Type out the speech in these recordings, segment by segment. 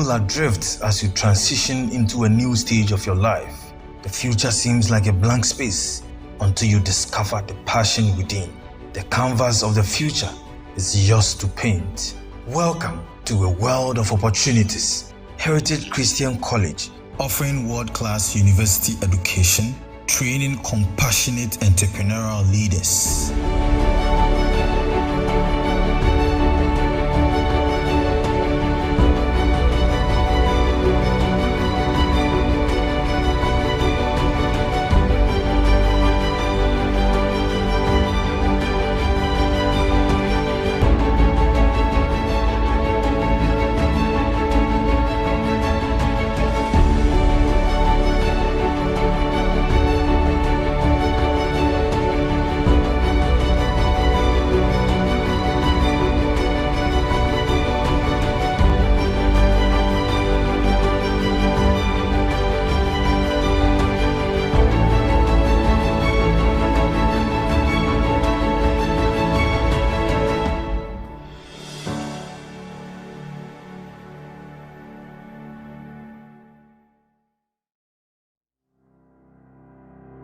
feel adrift as you transition into a new stage of your life. The future seems like a blank space until you discover the passion within. The canvas of the future is yours to paint. Welcome to a world of opportunities. Heritage Christian College, offering world-class university education, training compassionate entrepreneurial leaders.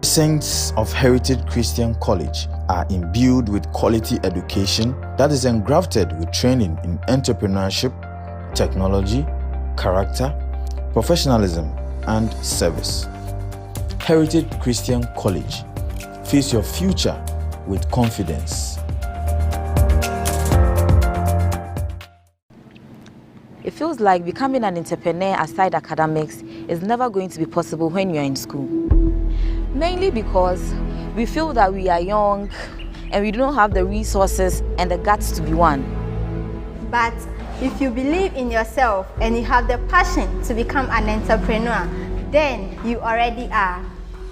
Saints of Heritage Christian College are imbued with quality education that is engrafted with training in entrepreneurship, technology, character, professionalism, and service. Heritage Christian College. Face your future with confidence. It feels like becoming an entrepreneur aside academics is never going to be possible when you're in school. Mainly because we feel that we are young and we don't have the resources and the guts to be one. But if you believe in yourself and you have the passion to become an entrepreneur, then you already are.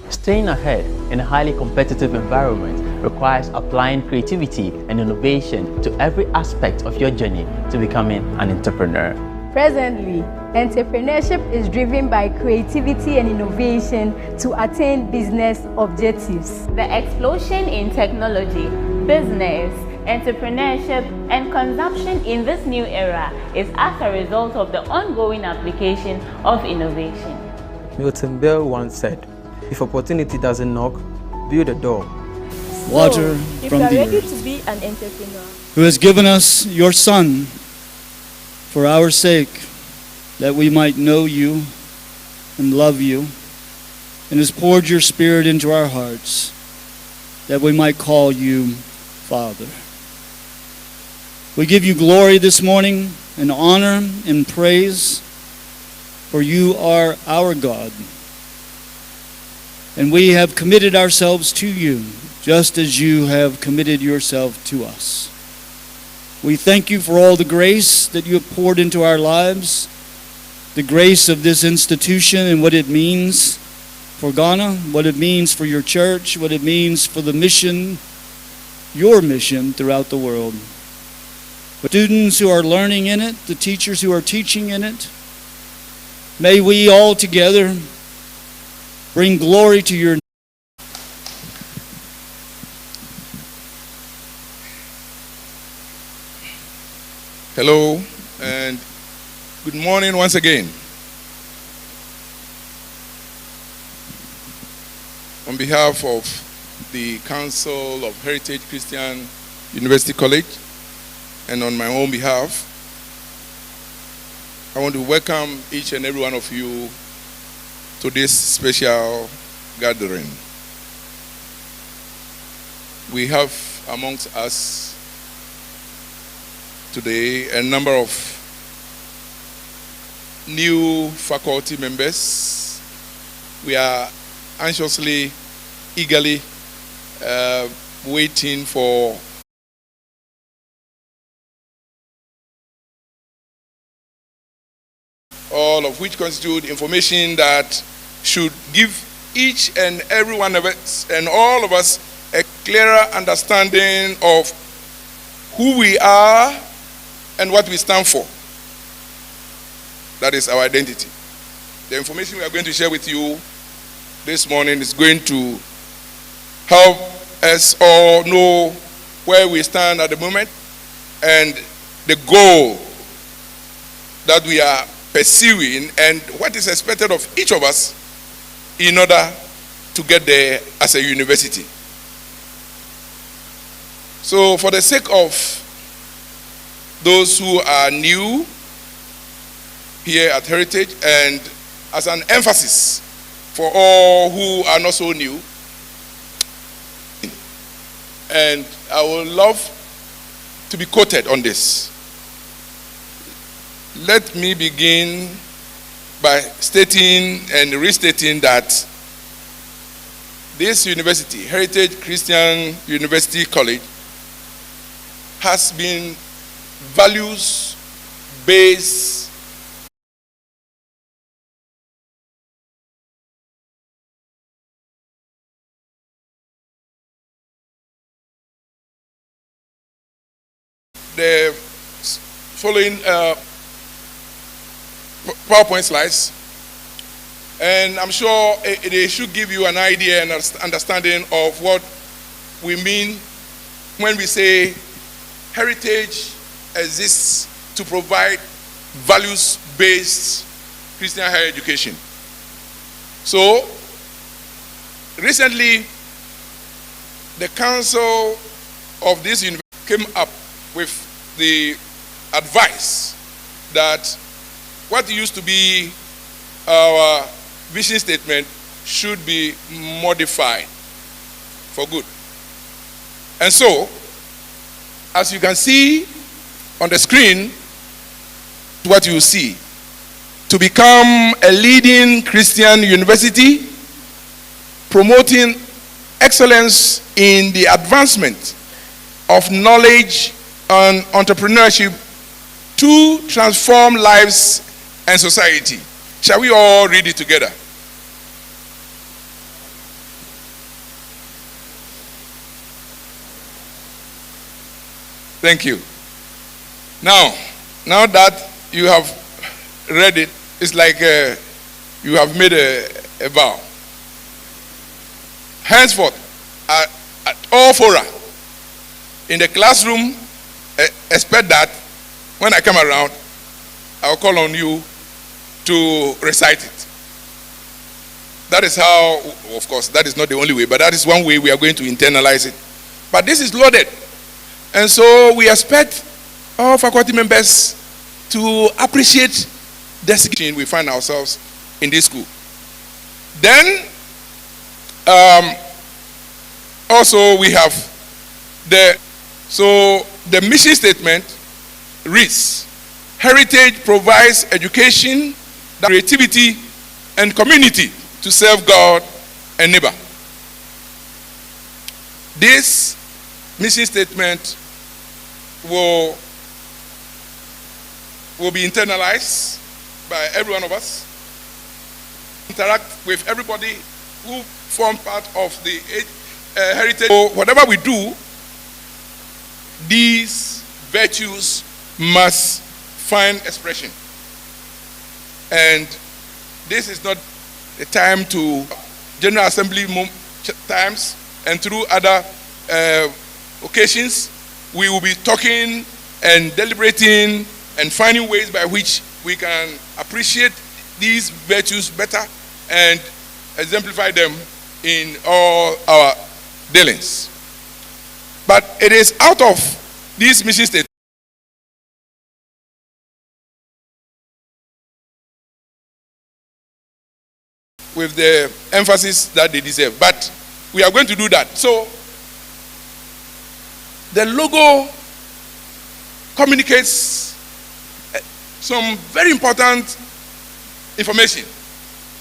Staying ahead in a highly competitive environment requires applying creativity and innovation to every aspect of your journey to becoming an entrepreneur. Presently, entrepreneurship is driven by creativity and innovation to attain business objectives. The explosion in technology, business, entrepreneurship, and consumption in this new era is as a result of the ongoing application of innovation. Milton Bell once said, "If opportunity doesn't knock, build a door." Water if from you are the ready earth, to be an entrepreneur, who has given us your Son for our sake, that we might know you and love you, and has poured your Spirit into our hearts, that we might call you Father. We give you glory this morning and honor and praise, for you are our God. And we have committed ourselves to you, just as you have committed yourself to us. We thank you for all the grace that you have poured into our lives, the grace of this institution and what it means for Ghana, what it means for your church, what it means for the mission, your mission throughout the world. The students who are learning in it, the teachers who are teaching in it, may we all together bring glory to your name. Hello and good morning once again. On behalf of the Council of Heritage Christian University College and on my own behalf, I want to welcome each and every one of you to this special gathering. We have amongst us today a number of new faculty members. We are anxiously, eagerly waiting for all of which constitute information that should give each and every one of us and all of us a clearer understanding of who we are and what we stand for. That is our identity. The information we are going to share with you this morning is going to help us all know where we stand at the moment and the goal that we are pursuing and what is expected of each of us in order to get there as a university. So for the sake of those who are new here at Heritage, and as an emphasis for all who are not so new, and I would love to be quoted on this. Let me begin by stating and restating that this university, Heritage Christian University College, has been values-based the following PowerPoint slides, and I'm sure they should give you an idea and understanding of what we mean when we say Heritage exists to provide values-based Christian higher education. So, recently, the council of this university came up with the advice that what used to be our vision statement should be modified for good. And so, as you can see on the screen, what you see, to become a leading Christian university, promoting excellence in the advancement of knowledge and entrepreneurship to transform lives and society. Shall we all read it together? Thank you. Now that you have read it, it's like you have made a vow. Henceforth, at all fora, in the classroom, expect that when I come around, I'll call on you to recite it. That is how, of course, that is not the only way, but that is one way we are going to internalize it. But this is loaded. And so we expect all faculty members to appreciate the situation we find ourselves in this school. Then, also we have the mission statement reads, Heritage provides education, creativity, and community to serve God and neighbor. This mission statement will be internalized by every one of us, interact with everybody who form part of the heritage. So whatever we do, these virtues must find expression. And this is not a time to General Assembly times, and through other occasions, we will be talking and deliberating and finding ways by which we can appreciate these virtues better and exemplify them in all our dealings. But it is out of this mission statement with the emphasis that they deserve. But we are going to do that. So the logo communicates some very important information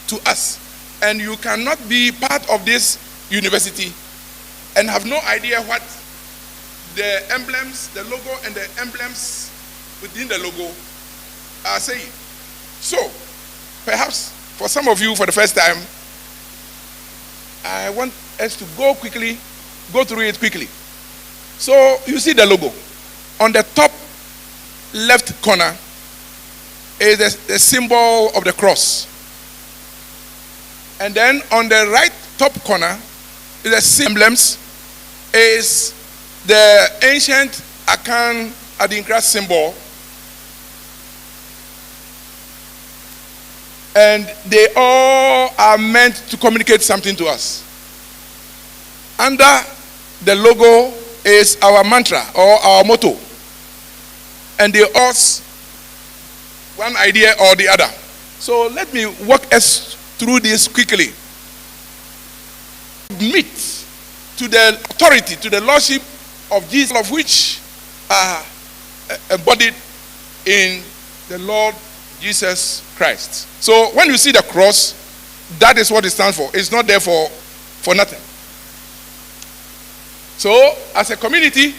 to us. And you cannot be part of this university and have no idea what the emblems, the logo and the emblems within the logo are saying. So, perhaps for some of you for the first time, I want us to go through it quickly. So, you see the logo. On the top left corner is the symbol of the cross. And then on the right top corner is the emblems, is the ancient Akan Adinkra symbol. And they all are meant to communicate something to us. Under the logo is our mantra or our motto. And they us one idea or the other. So let me walk us through this quickly. Submit to the authority, to the lordship of Jesus, of which are embodied in the Lord Jesus Christ. So when you see the cross, that is what it stands for. It's not there for nothing. So as a community,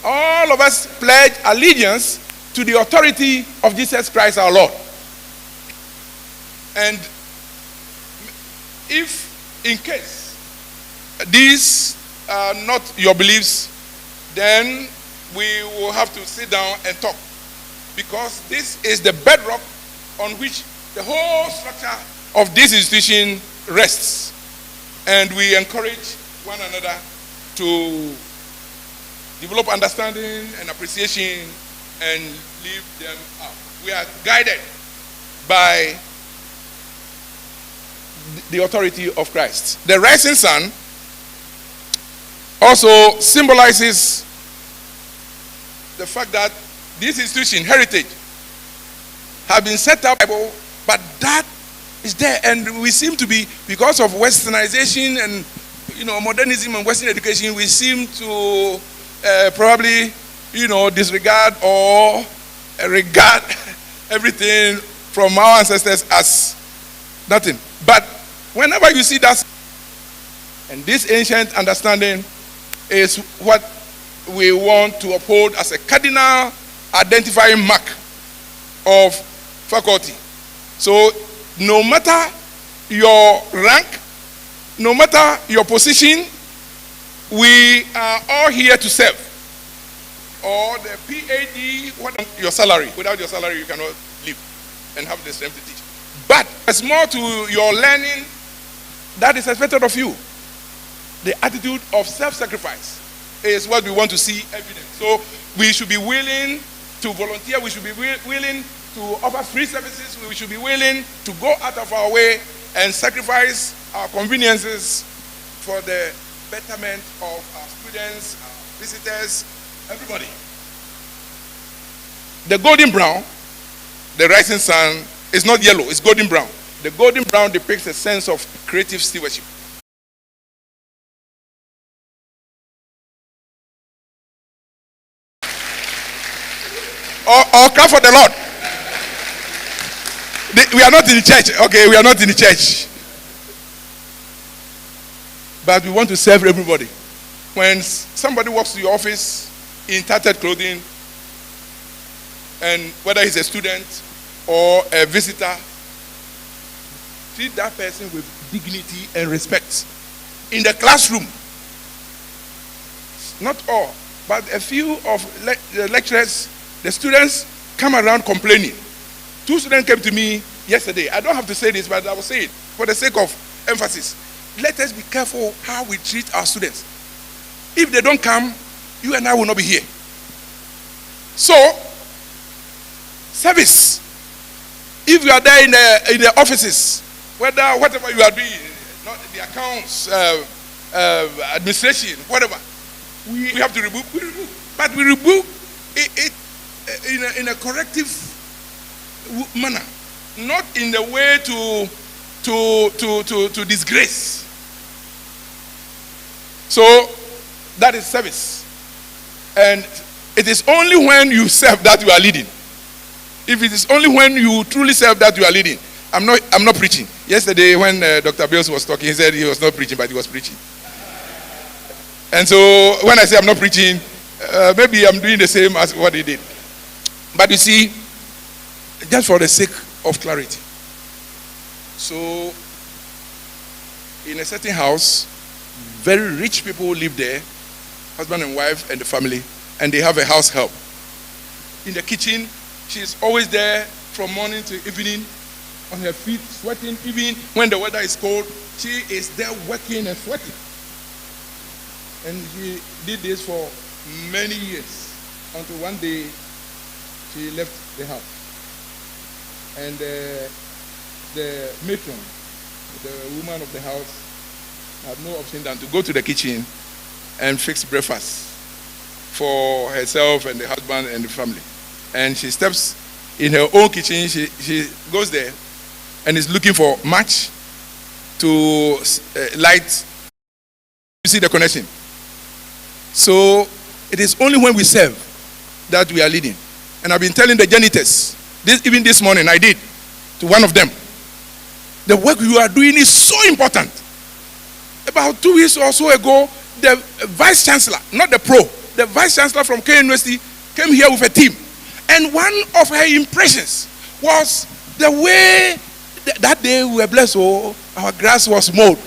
all of us pledge allegiance to the authority of Jesus Christ our Lord. And if in case these are not your beliefs, then we will have to sit down and talk, because this is the bedrock on which the whole structure of this institution rests. And we encourage one another to develop understanding and appreciation and live them out. We are guided by the authority of Christ. The rising sun also symbolizes the fact that this institution, heritage, have been set up, but that is there, and we seem to be, because of westernization and modernism and Western education, we seem to probably disregard or regard everything from our ancestors as nothing. But whenever you see that, and this ancient understanding is what we want to uphold as a cardinal identifying mark of faculty. So no matter your rank, no matter your position, we are all here to serve. Or the PAD, your salary. Without your salary, you cannot live and have the strength to teach. But there's more to your learning that is expected of you. The attitude of self-sacrifice is what we want to see evident. So we should be willing to volunteer. We should be willing to offer free services. We should be willing to go out of our way and sacrifice our conveniences for the betterment of our students, our visitors, everybody. The golden brown, the rising sun, is not yellow, it's golden brown. The golden brown depicts a sense of creative stewardship. Or clap for the Lord. We are not in the church, okay? We are not in the church. But we want to serve everybody. When somebody walks to your office in tattered clothing, and whether he's a student or a visitor, treat that person with dignity and respect. In the classroom, not all, but a few of the lecturers, the students come around complaining. 2 students came to me yesterday. I don't have to say this, but I will say it for the sake of emphasis. Let us be careful how we treat our students. If they don't come, you and I will not be here. So, service. If you are there in the offices, whatever you are doing, not the accounts, administration, whatever, we have to rebuke. We rebuke, but we rebuke it in a corrective manner, not in the way to disgrace. So that is service, and it is only when you serve that you are leading. If it is only when you truly serve that you are leading. I'm not preaching. Yesterday when Dr. Bills was talking, he said he was not preaching, but he was preaching. And so when I say I'm not preaching, maybe I'm doing the same as what he did. But you see, just for the sake of clarity. So, in a certain house, very rich people live there, husband and wife and the family, and they have a house help. In the kitchen, she's always there from morning to evening, on her feet, sweating. Even when the weather is cold, she is there working and sweating. And she did this for many years, until one day she left the house. And the matron, the woman of the house, had no option than to go to the kitchen and fix breakfast for herself and the husband and the family. And she steps in her own kitchen, she goes there and is looking for match to light. You see the connection? So it is only when we serve that we are leading. And I've been telling the janitors, even this morning I did to one of them, the work you are doing is so important. About 2 weeks or so ago, the vice chancellor, not the pro, the vice chancellor from K University came here with a team. And one of her impressions was the way that day we were blessed, oh, our grass was mowed.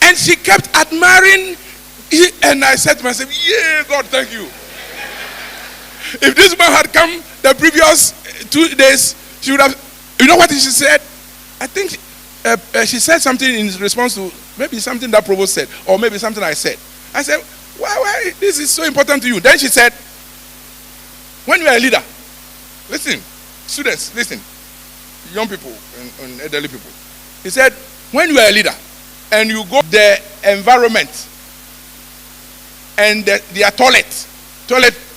And she kept admiring it, and I said to myself, yeah, God, thank you. If this man had come the previous 2 days, she would have, you know what she said? I think she said something in response to maybe something that Provost said, or maybe something I said. I said, why this is so important to you? Then she said, when you are a leader, listen, students, listen, young people and elderly people. He said, when you are a leader and you go to the environment and their toilet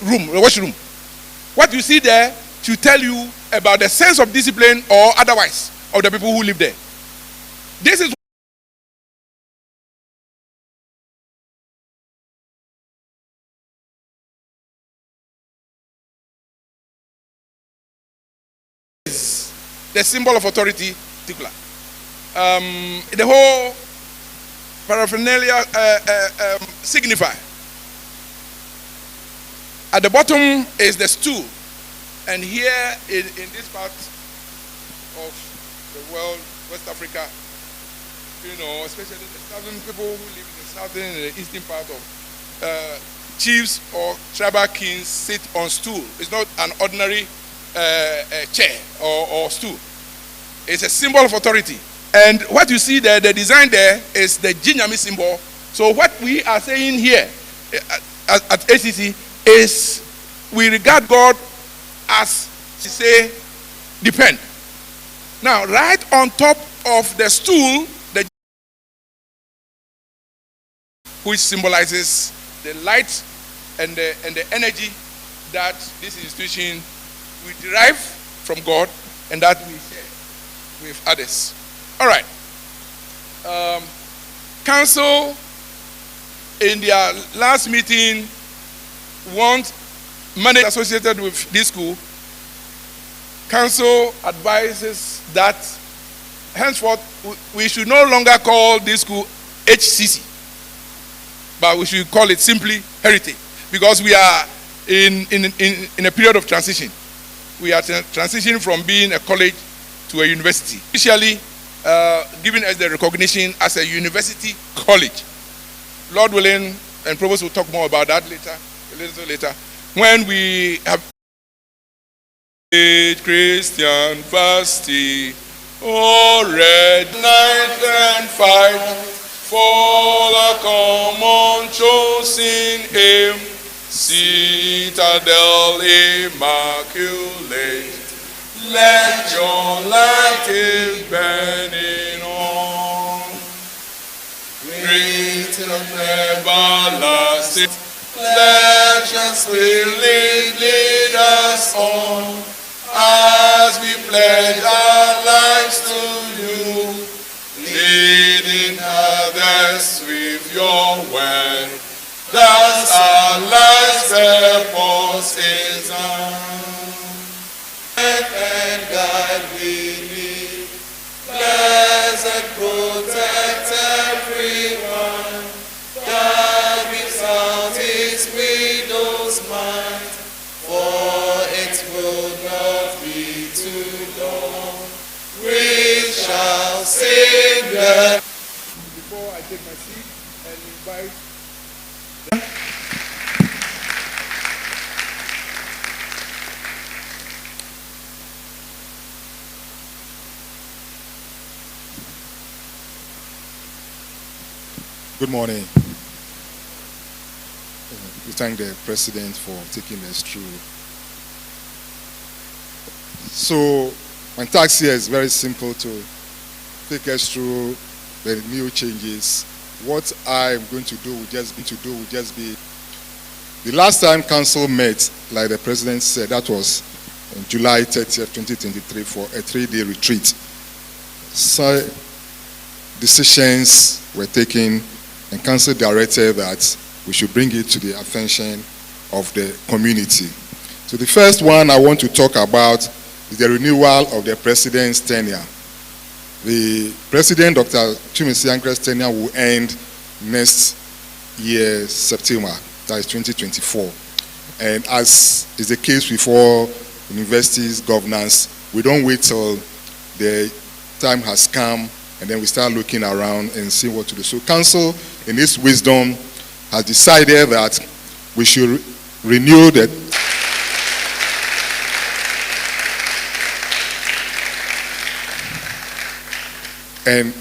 room, the washroom, what you see there should tell you about the sense of discipline or otherwise of the people who live there. This is the symbol of authority, particular. The whole paraphernalia signify. At the bottom is the stool, and here in this part of the world, West Africa, you know, especially the southern people who live in the southern and the eastern part of chiefs or tribal kings sit on stool. It's not an ordinary chair or stool. It's a symbol of authority. And what you see there, the design there is the Jinyami symbol. So what we are saying here at ACC is we regard God as, she say, depend. Now, right on top of the stool, which symbolizes the light and the energy that this institution we derive from God and that we share with others. All right. Council in their last meeting want money associated with this school. Council advises that henceforth we should no longer call this school HCC, but we should call it simply Heritage, because we are in a period of transition. We are transitioning from being a college to a university, officially giving us the recognition as a university college. Lord willing, and Provost will talk more about that later, a little later, when we have Christian Varsity, oh, red night and fight for the common chosen aim, Citadel Immaculate, let your light is burning on. Great and everlasting, let your spirit lead us on, as we pledge our lives to you, leading others with your word. Thus our life's purpose is on. And guide we need, blessed protect everyone, that without its widow's mind, for it will not be too long. We shall sing the. Before I take my seat and invite. Good morning. We thank the President for taking us through. So, My task here is very simple to take us through the new changes. What I'm going to do will just be the last time council met, like the president said, that was on July 30th, 2023 for a 3-day retreat. So decisions were taken and council directed that we should bring it to the attention of the community. So the first one I want to talk about is the renewal of the president's tenure. The president, Dr. Twumasi Ankrah's tenure, will end next year, September, that is 2024. And as is the case with all universities, governance, we don't wait till the time has come and then we start looking around and see what to do. So council, in its wisdom, has decided that we should renew the and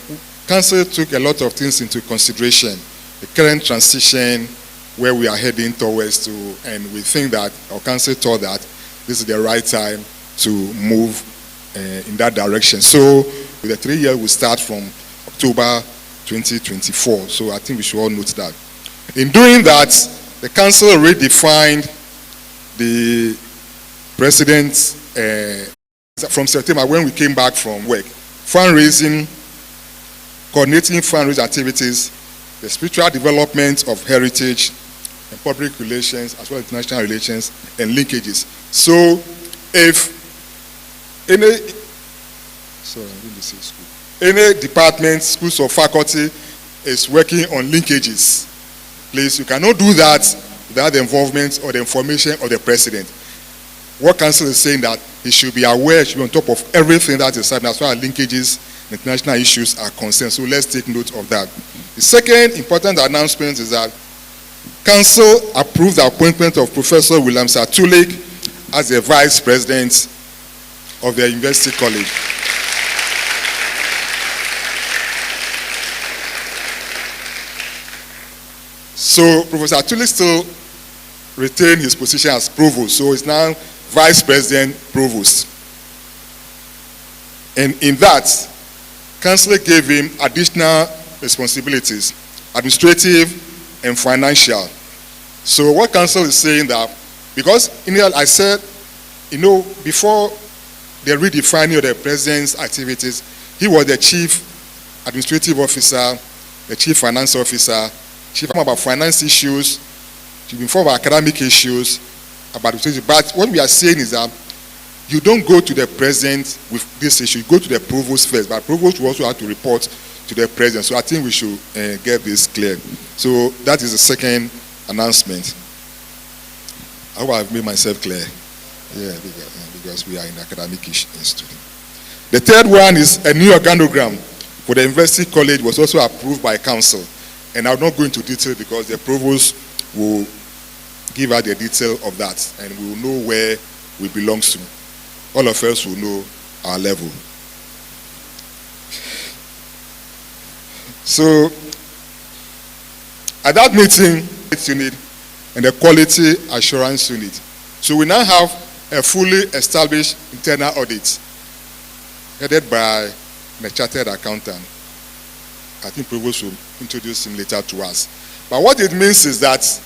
council took a lot of things into consideration. The current transition, where we are heading towards to, and we think that, our council thought that this is the right time to move in that direction. So with the 3 year, we start from October 2024. So I think we should all note that. In doing that, the council redefined the president's, from September when we came back from work, fundraising, coordinating fundraising activities, the spiritual development of heritage and public relations, as well as international relations and linkages. So if any department, schools or faculty is working on linkages, please, you cannot do that without the involvement or the information of the president. What council is saying that he should be aware, should be on top of everything that is happening as far as linkages and international issues are concerned. So let's take note of that. The second important announcement is that council approved the appointment of Professor William Satulik as the vice president of the University College. So Professor Satulik still retained his position as provost, so he's now vice president provost. And in that, council gave him additional responsibilities, administrative and financial. So what council is saying that, because I said, before the redefining of the president's activities, he was the chief administrative officer, the chief finance officer, chief about finance issues, chief informed about academic issues, about the but what we are saying is that you don't go to the president with this issue, you go to the provost first, but provost will also have to report to the president. So I think we should get this clear. So that is the second announcement. I hope I've made myself clear. Yeah, because we are in the academic institute. The third one is a new organogram for the University College was also approved by council. And I'm not going into detail because the provost will give out the detail of that and we will know where we belong to. All of us will know our level. So, at that meeting, unit and the quality assurance unit. So we now have a fully established internal audit headed by a chartered accountant. I think Provost will introduce him later to us. But what it means is that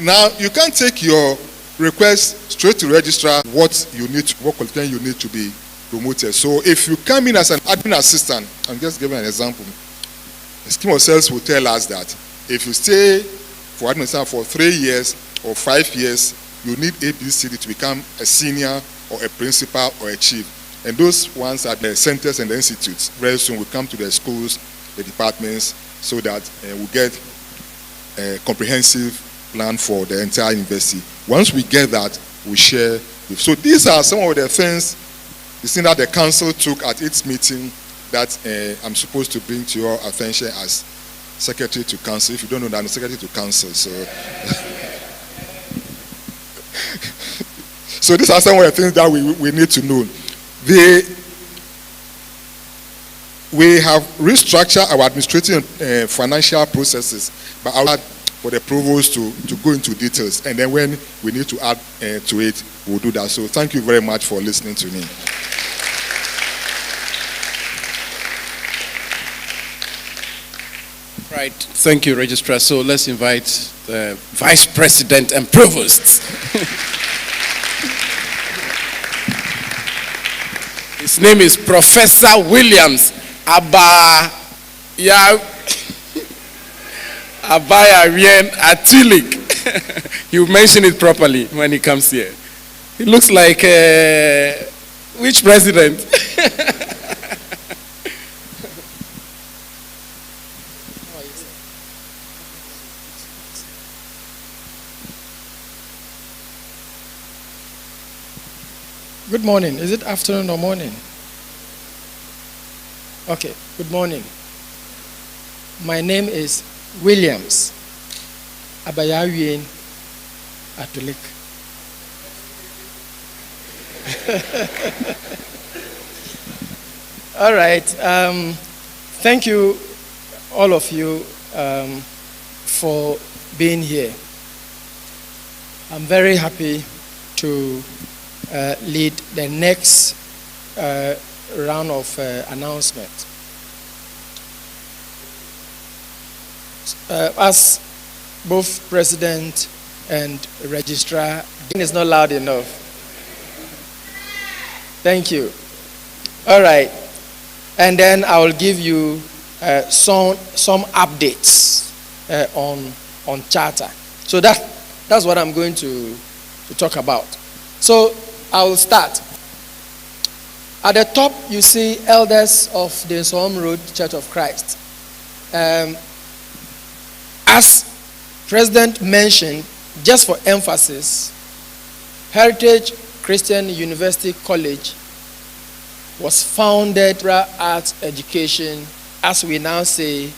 now you can't take your request straight to registrar what qualification you need to be promoted. So if you come in as an admin assistant, I'm just giving an example. The scheme of sales will tell us that if you stay for admin assistant for 3 years or 5 years, you need ABCD to become a senior or a principal or a chief. And those ones are the centers and the institutes. Very soon we'll come to the schools, the departments, so that we'll get a comprehensive plan for the entire university. Once we get that, we share. So these are some of the things that the council took at its meeting that I'm supposed to bring to your attention as secretary to council. If you don't know that, I'm secretary to council. So these are some of the things that we need to know. We have restructured our administrative and financial processes, but I would for the provost to go into details, and then when we need to add to it, we'll do that. So thank you very much for listening to me. Right. Thank you, Registrar. So let's invite the Vice President and Provost. His name is Professor Williams Abayarien Atilik. You mention it properly when he comes here. He looks like which president? Good morning. Is it afternoon or morning? Okay, good morning. My name is Williams Abayarien Atulik. All right. Thank you, all of you, for being here. I'm very happy to lead the next round of announcement. As both President and Registrar, it's not loud enough. Thank you. All right. And then I will give you some updates on charter. So that's what I'm going to talk about. So I will start. At the top, you see elders of the Nsom Road Church of Christ. As President mentioned, just for emphasis, Heritage Christian University College was founded for arts education, as we now say,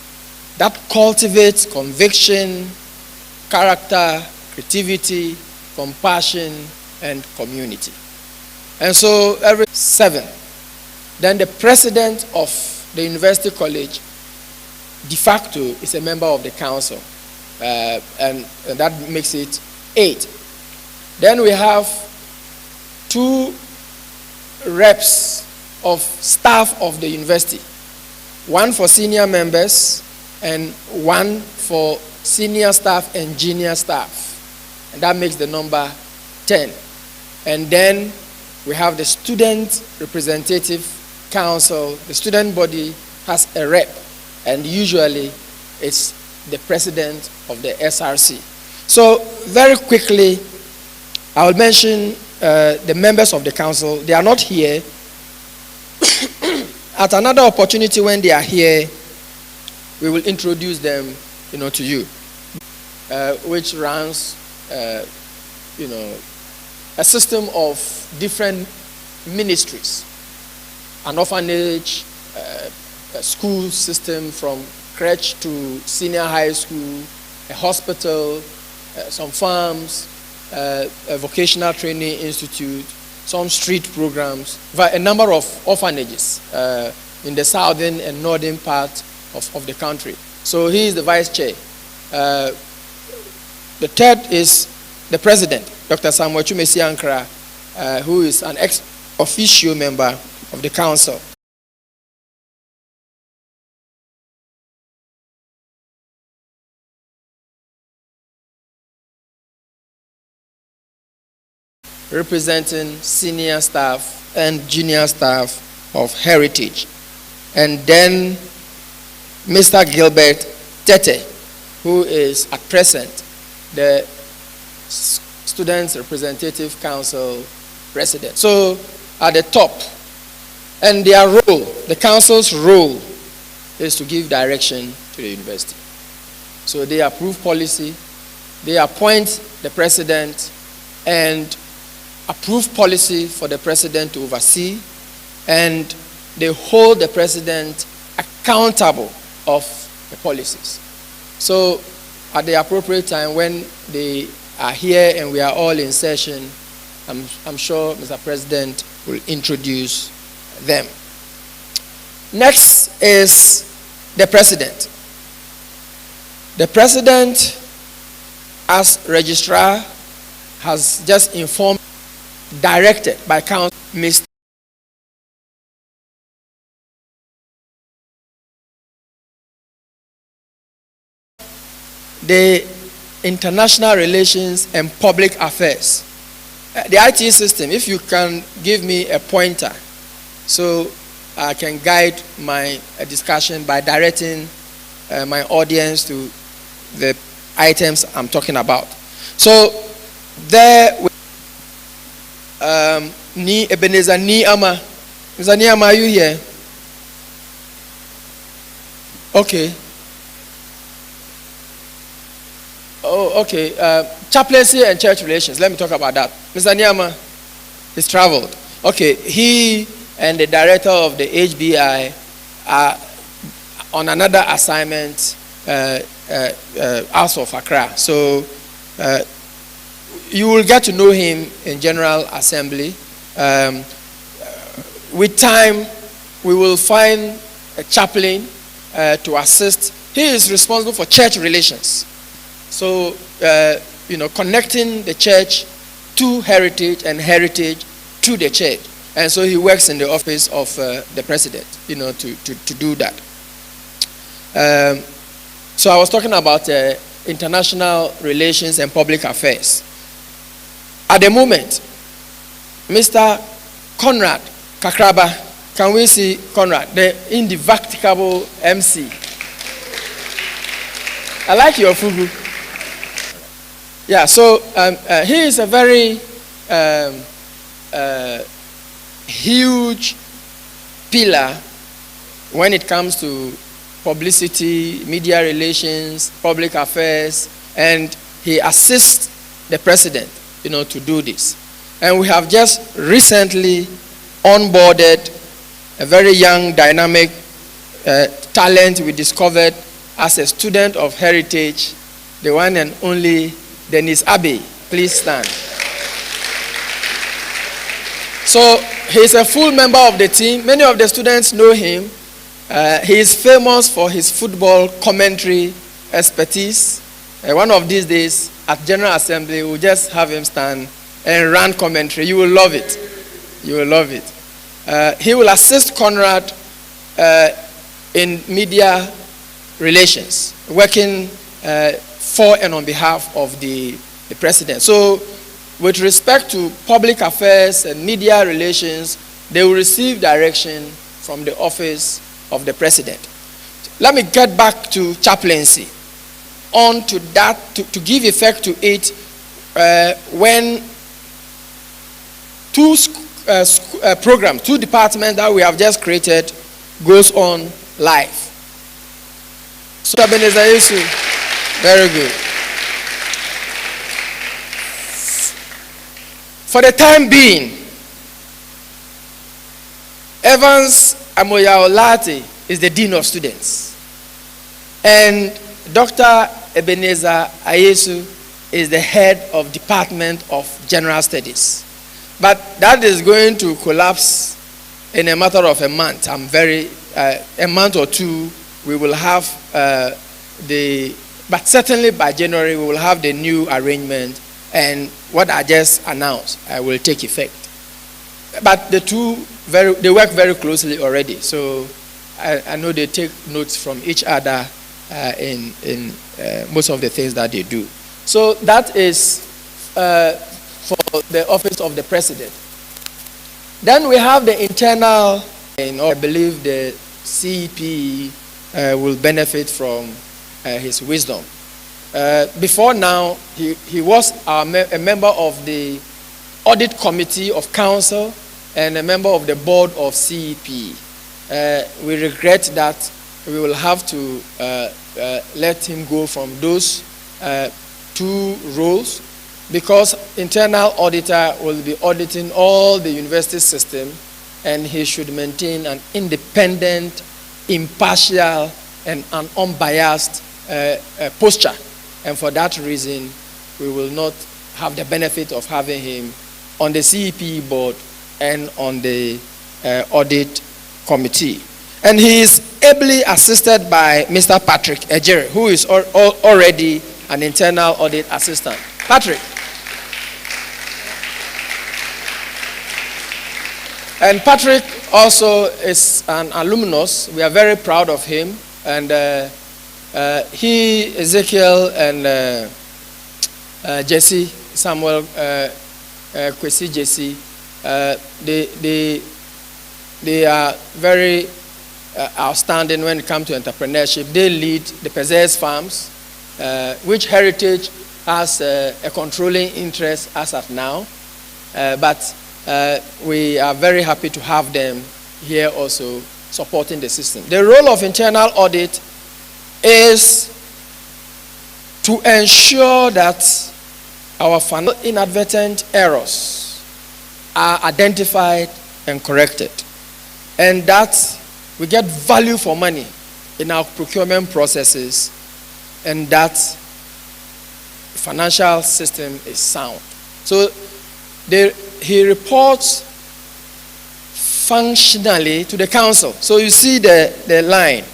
that cultivates conviction, character, creativity, compassion, and community. And so every 7, then the president of the university college de facto is a member of the council, and that makes it 8. Then we have 2 reps of staff of the university, 1 for senior members and 1 for senior staff and junior staff, and that makes the number 10. And then we have the student representative council. The student body has a rep, and usually it's the president of the SRC. So very quickly, I will mention the members of the council. They are not here. At another opportunity when they are here, we will introduce them, to you, which runs, a system of different ministries, an orphanage, a school system from crèche to senior high school, a hospital, some farms, a vocational training institute, some street programs, a number of orphanages in the southern and northern part of the country. So he is the vice chair. The third is the president, Dr. Samuel Chumesi Ankara, who is an ex-officio member of the council. Representing senior staff and junior staff of Heritage. And then Mr. Gilbert Tete, who is at present the Students Representative Council President. So at the top, and their role, the council's role, is to give direction to the university. So they approve policy, they appoint the president, and approve policy for the president to oversee, and they hold the president accountable of the policies. So at the appropriate time, when they are here and we are all in session, I'm sure Mr. President will introduce them. Next is the president. The president, as registrar, has just informed, directed by Council Mr. the international relations and public affairs. The IT system, if you can give me a pointer so I can guide my discussion by directing my audience to the items I'm talking about. So there, Ebenezer Niama. Mr. Niama, are you here? Okay. Oh, okay. Chaplaincy and church relations. Let me talk about that. Mr. Niama is traveled. Okay. He and the director of the HBI are on another assignment out of Accra. So you will get to know him in General Assembly. With time, we will find a chaplain to assist. He is responsible for church relations. So, connecting the church to heritage and heritage to the church. And so he works in the office of the president, to do that. So I was talking about international relations and public affairs. At the moment, Mr. Conrad Kakraba, can we see Conrad, the indefatigable MC? I like your fugu. Yeah, so he is a very huge pillar when it comes to publicity, media relations, public affairs, and he assists the president, to do this. And we have just recently onboarded a very young, dynamic talent we discovered as a student of heritage, the one and only Dennis Abbey. Please stand. So he's a full member of the team. Many of the students know him. He is famous for his football commentary expertise. One of these days at General Assembly, we'll just have him stand and run commentary. You will love it. You will love it. He will assist Conrad in media relations, working for and on behalf of the president. So, with respect to public affairs and media relations, they will receive direction from the office of the president. Let me get back to chaplaincy. On to that, to give effect to it, when two programs, two departments that we have just created goes on live. So, Ebenezer Yesu, very good. For the time being, Evans Amoya Olate is the Dean of Students. And Dr. Ebenezer Ayesu is the head of Department of General Studies. But that is going to collapse in a matter of a month. A month or two, we will have but certainly by January, we will have the new arrangement, and what I just announced will take effect. But the two, they work very closely already, so I know they take notes from each other in most of the things that they do. So that is for the office of the president. Then we have the internal, and I believe the CEP will benefit from his wisdom. Before now, he was a member of the audit committee of council and a member of the board of CEP. We regret that we will have to let him go from those two roles, because internal auditor will be auditing all the university system, and he should maintain an independent, impartial, and an unbiased posture. And for that reason, we will not have the benefit of having him on the CEP board and on the audit committee. And he is ably assisted by Mr. Patrick Ejere, who is already an internal audit assistant. Patrick. And Patrick also is an alumnus. We are very proud of him. And He, Ezekiel, and Jesse, Samuel, Kwesi Jesse, they are very outstanding when it comes to entrepreneurship. They lead the Pezes Farms, which Heritage has a controlling interest as at now. But we are very happy to have them here also supporting the system. The role of internal audit is to ensure that our inadvertent errors are identified and corrected, and that we get value for money in our procurement processes, and that the financial system is sound. So he reports functionally to the council. So you see the line.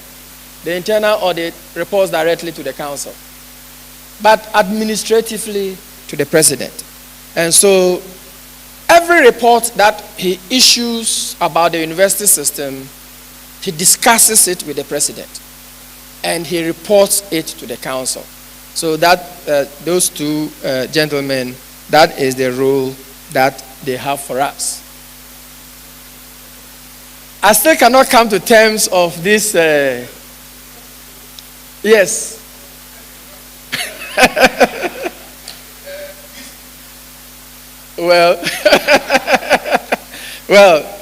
The internal audit reports directly to the council, but administratively to the president. And so every report that he issues about the university system, he discusses it with the president, and he reports it to the council. So that those two gentlemen, that is the role that they have for us. I still cannot come to terms of this. Yes. Well,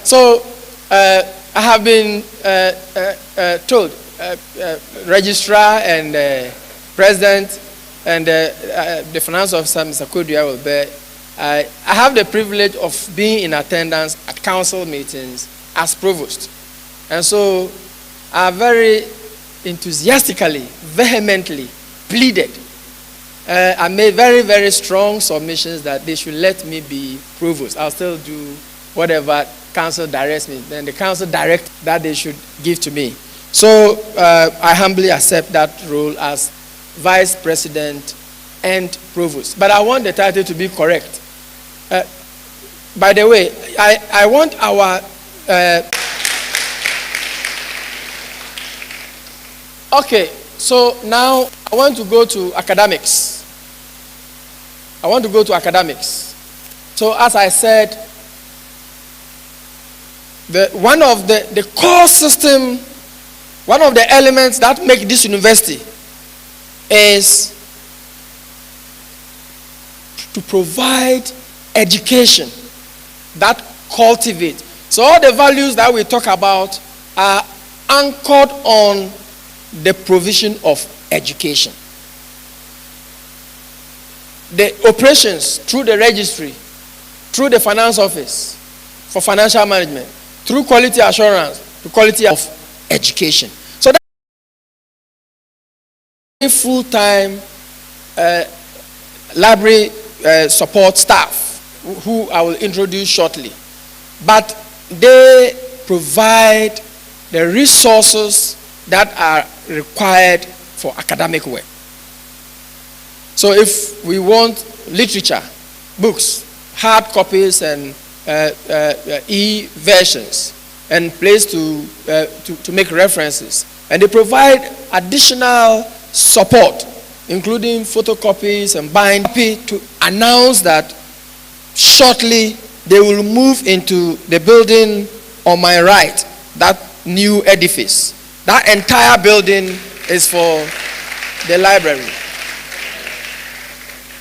so I have been told, registrar and president and the finance officer, Mr. Kodua, will bear. I have the privilege of being in attendance at council meetings as provost. And so I very enthusiastically, vehemently pleaded. I made very, very strong submissions that they should let me be provost. I'll still do whatever council directs me. Then the council directs that they should give to me. So I humbly accept that role as vice president and provost. But I want the title to be correct. By the way, I want our... okay, so now I want to go to academics. So as I said, one of the core system, one of the elements that make this university is to provide education that cultivates. So all the values that we talk about are anchored on the provision of education. The operations through the registry, through the finance office for financial management, through quality assurance, to quality of education. So that full-time library support staff, who I will introduce shortly, but they provide the resources that are required for academic work. So if we want literature, books, hard copies and e-versions, and place to make references, and they provide additional support, including photocopies and binding, to announce that shortly they will move into the building on my right, that new edifice. That entire building is for the library.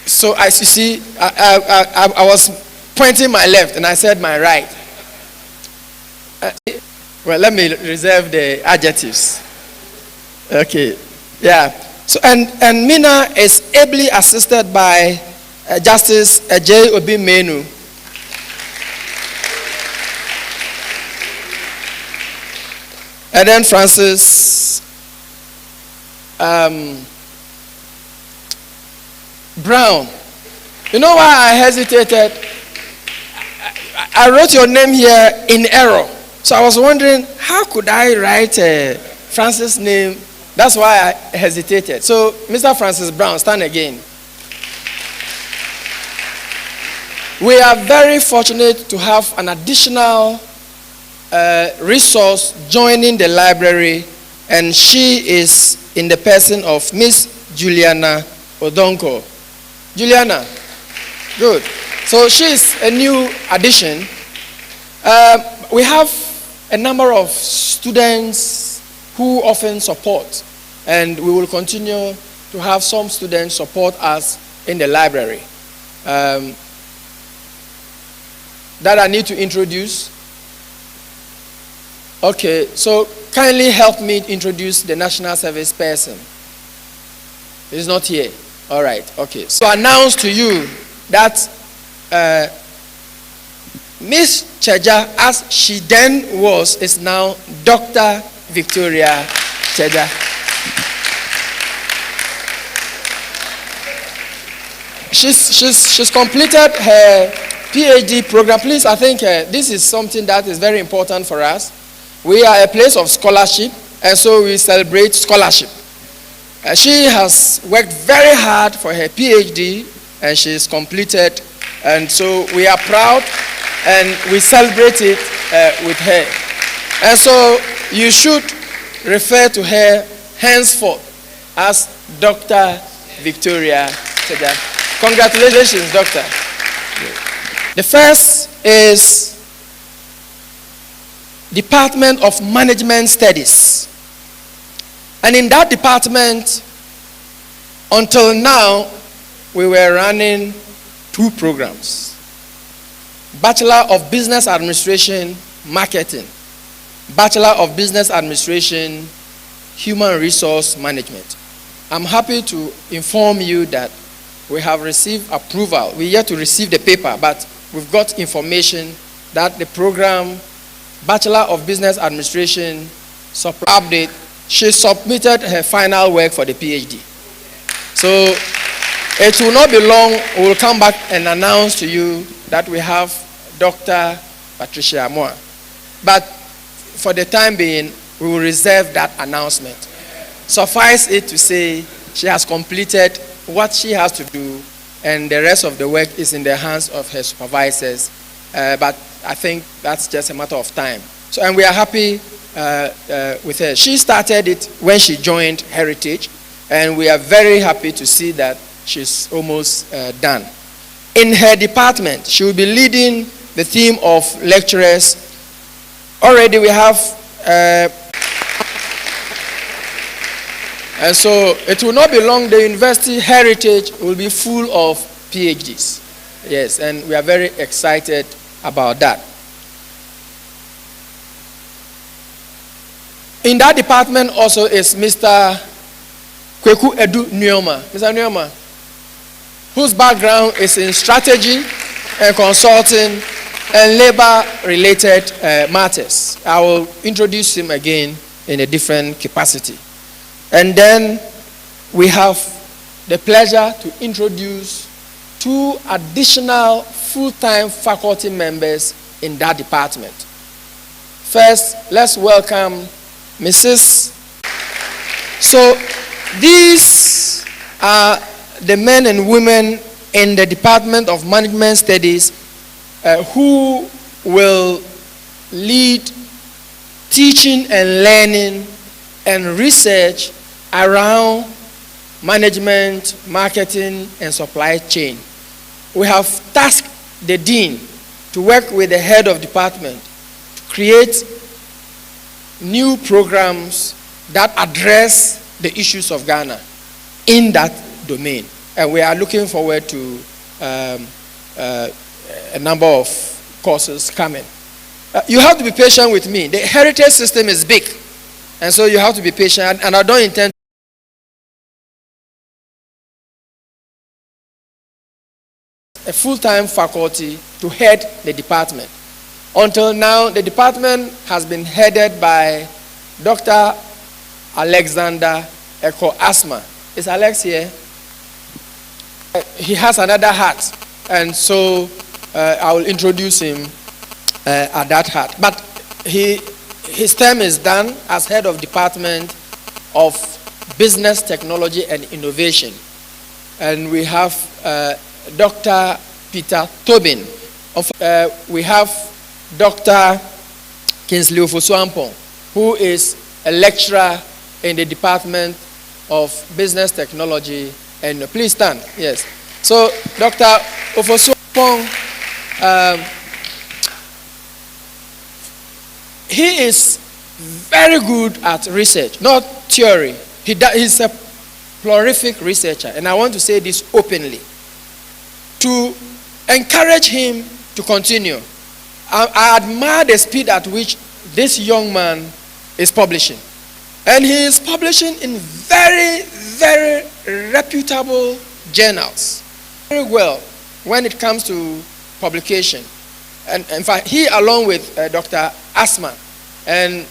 So as you see, I was pointing my left and I said my right. Well, let me reserve the adjectives. Okay, yeah. So and Mina is ably assisted by Justice J. Obi Menu. And then Francis Brown. You know why I hesitated? I wrote your name here in error. So I was wondering, how could I write Francis' name? That's why I hesitated. So, Mr. Francis Brown, stand again. We are very fortunate to have an additional resource joining the library and she is in the person of Miss Juliana Odonko. Juliana, good. So she is a new addition. We have a number of students who often support, and we will continue to have some students support us in the library. That I need to introduce. Okay, so kindly help me introduce the national service person. He's not here. All right, okay. So I announce to you that Miss Cheja, as she then was, is now Dr. Victoria Cheja. She's completed her PhD program. Please, I think this is something that is very important for us. We are a place of scholarship, and so we celebrate scholarship. She has worked very hard for her PhD, and she's completed, and so we are proud, and we celebrate it with her. And so you should refer to her henceforth as Dr. Victoria Cheja. Congratulations, Doctor. The first is Department of Management Studies. And in that department, until now, we were running 2 programs. Bachelor of Business Administration, Marketing. Bachelor of Business Administration, Human Resource Management. I'm happy to inform you that we have received approval. We yet to receive the paper, but we've got information that the program, Bachelor of Business Administration, update, she submitted her final work for the PhD. So it will not be long. We will come back and announce to you that we have Dr. Patricia Amoah. But for the time being, we will reserve that announcement. Suffice it to say, she has completed what she has to do, and the rest of the work is in the hands of her supervisors. But I think that's just a matter of time. So, and we are happy with her. She started it when she joined Heritage, and we are very happy to see that she's almost done. In her department, she will be leading the theme of lecturers. Already we have and so it will not be long, the university heritage will be full of PhDs. Yes, and we are very excited about that. In that department also is Mr. Kweku Edu Nyoma. Mr. Nyoma, whose background is in strategy and consulting and labor-related matters. I will introduce him again in a different capacity. And then we have the pleasure to introduce 2 additional full-time faculty members in that department. First, let's welcome Mrs. So these are the men and women in the Department of Management Studies who will lead teaching and learning and research around management, marketing, and supply chain. We have tasked the dean to work with the head of department to create new programs that address the issues of Ghana in that domain. And we are looking forward to a number of courses coming. You have to be patient with me. The heritage system is big, and so you have to be patient, and I don't intend a full-time faculty to head the department. Until now, the department has been headed by Dr. Alexander Eko Asma. Is Alex here? He has another hat, and so I will introduce him at that hat. But his term is done as head of department of business technology and innovation. And we have Dr. Peter Tobin. We have Dr. Kingsley Ofosuampong, who is a lecturer in the Department of Business Technology. And please stand. Yes. So Dr. Ofosu-Ampong, he is very good at research, not theory. He's a prolific researcher, and I want to say this openly to encourage him to continue. I admire the speed at which this young man is publishing, and he is publishing in very, very reputable journals. Very well when it comes to publication, and in fact, he along with Dr. Asman, and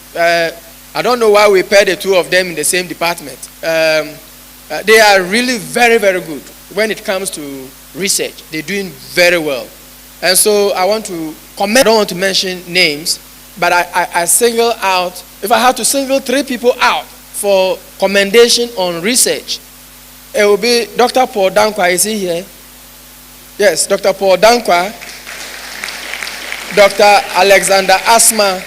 I don't know why we pair the two of them in the same department. They are really very, very good when it comes to research. They're doing very well. And so I want to comment. I don't want to mention names, but I single out, if I have to single 3 people out for commendation on research, it will be Dr. Paul Dankwa. Is he here? Yes, Dr. Paul Dankwa, Dr. Alexander Asma,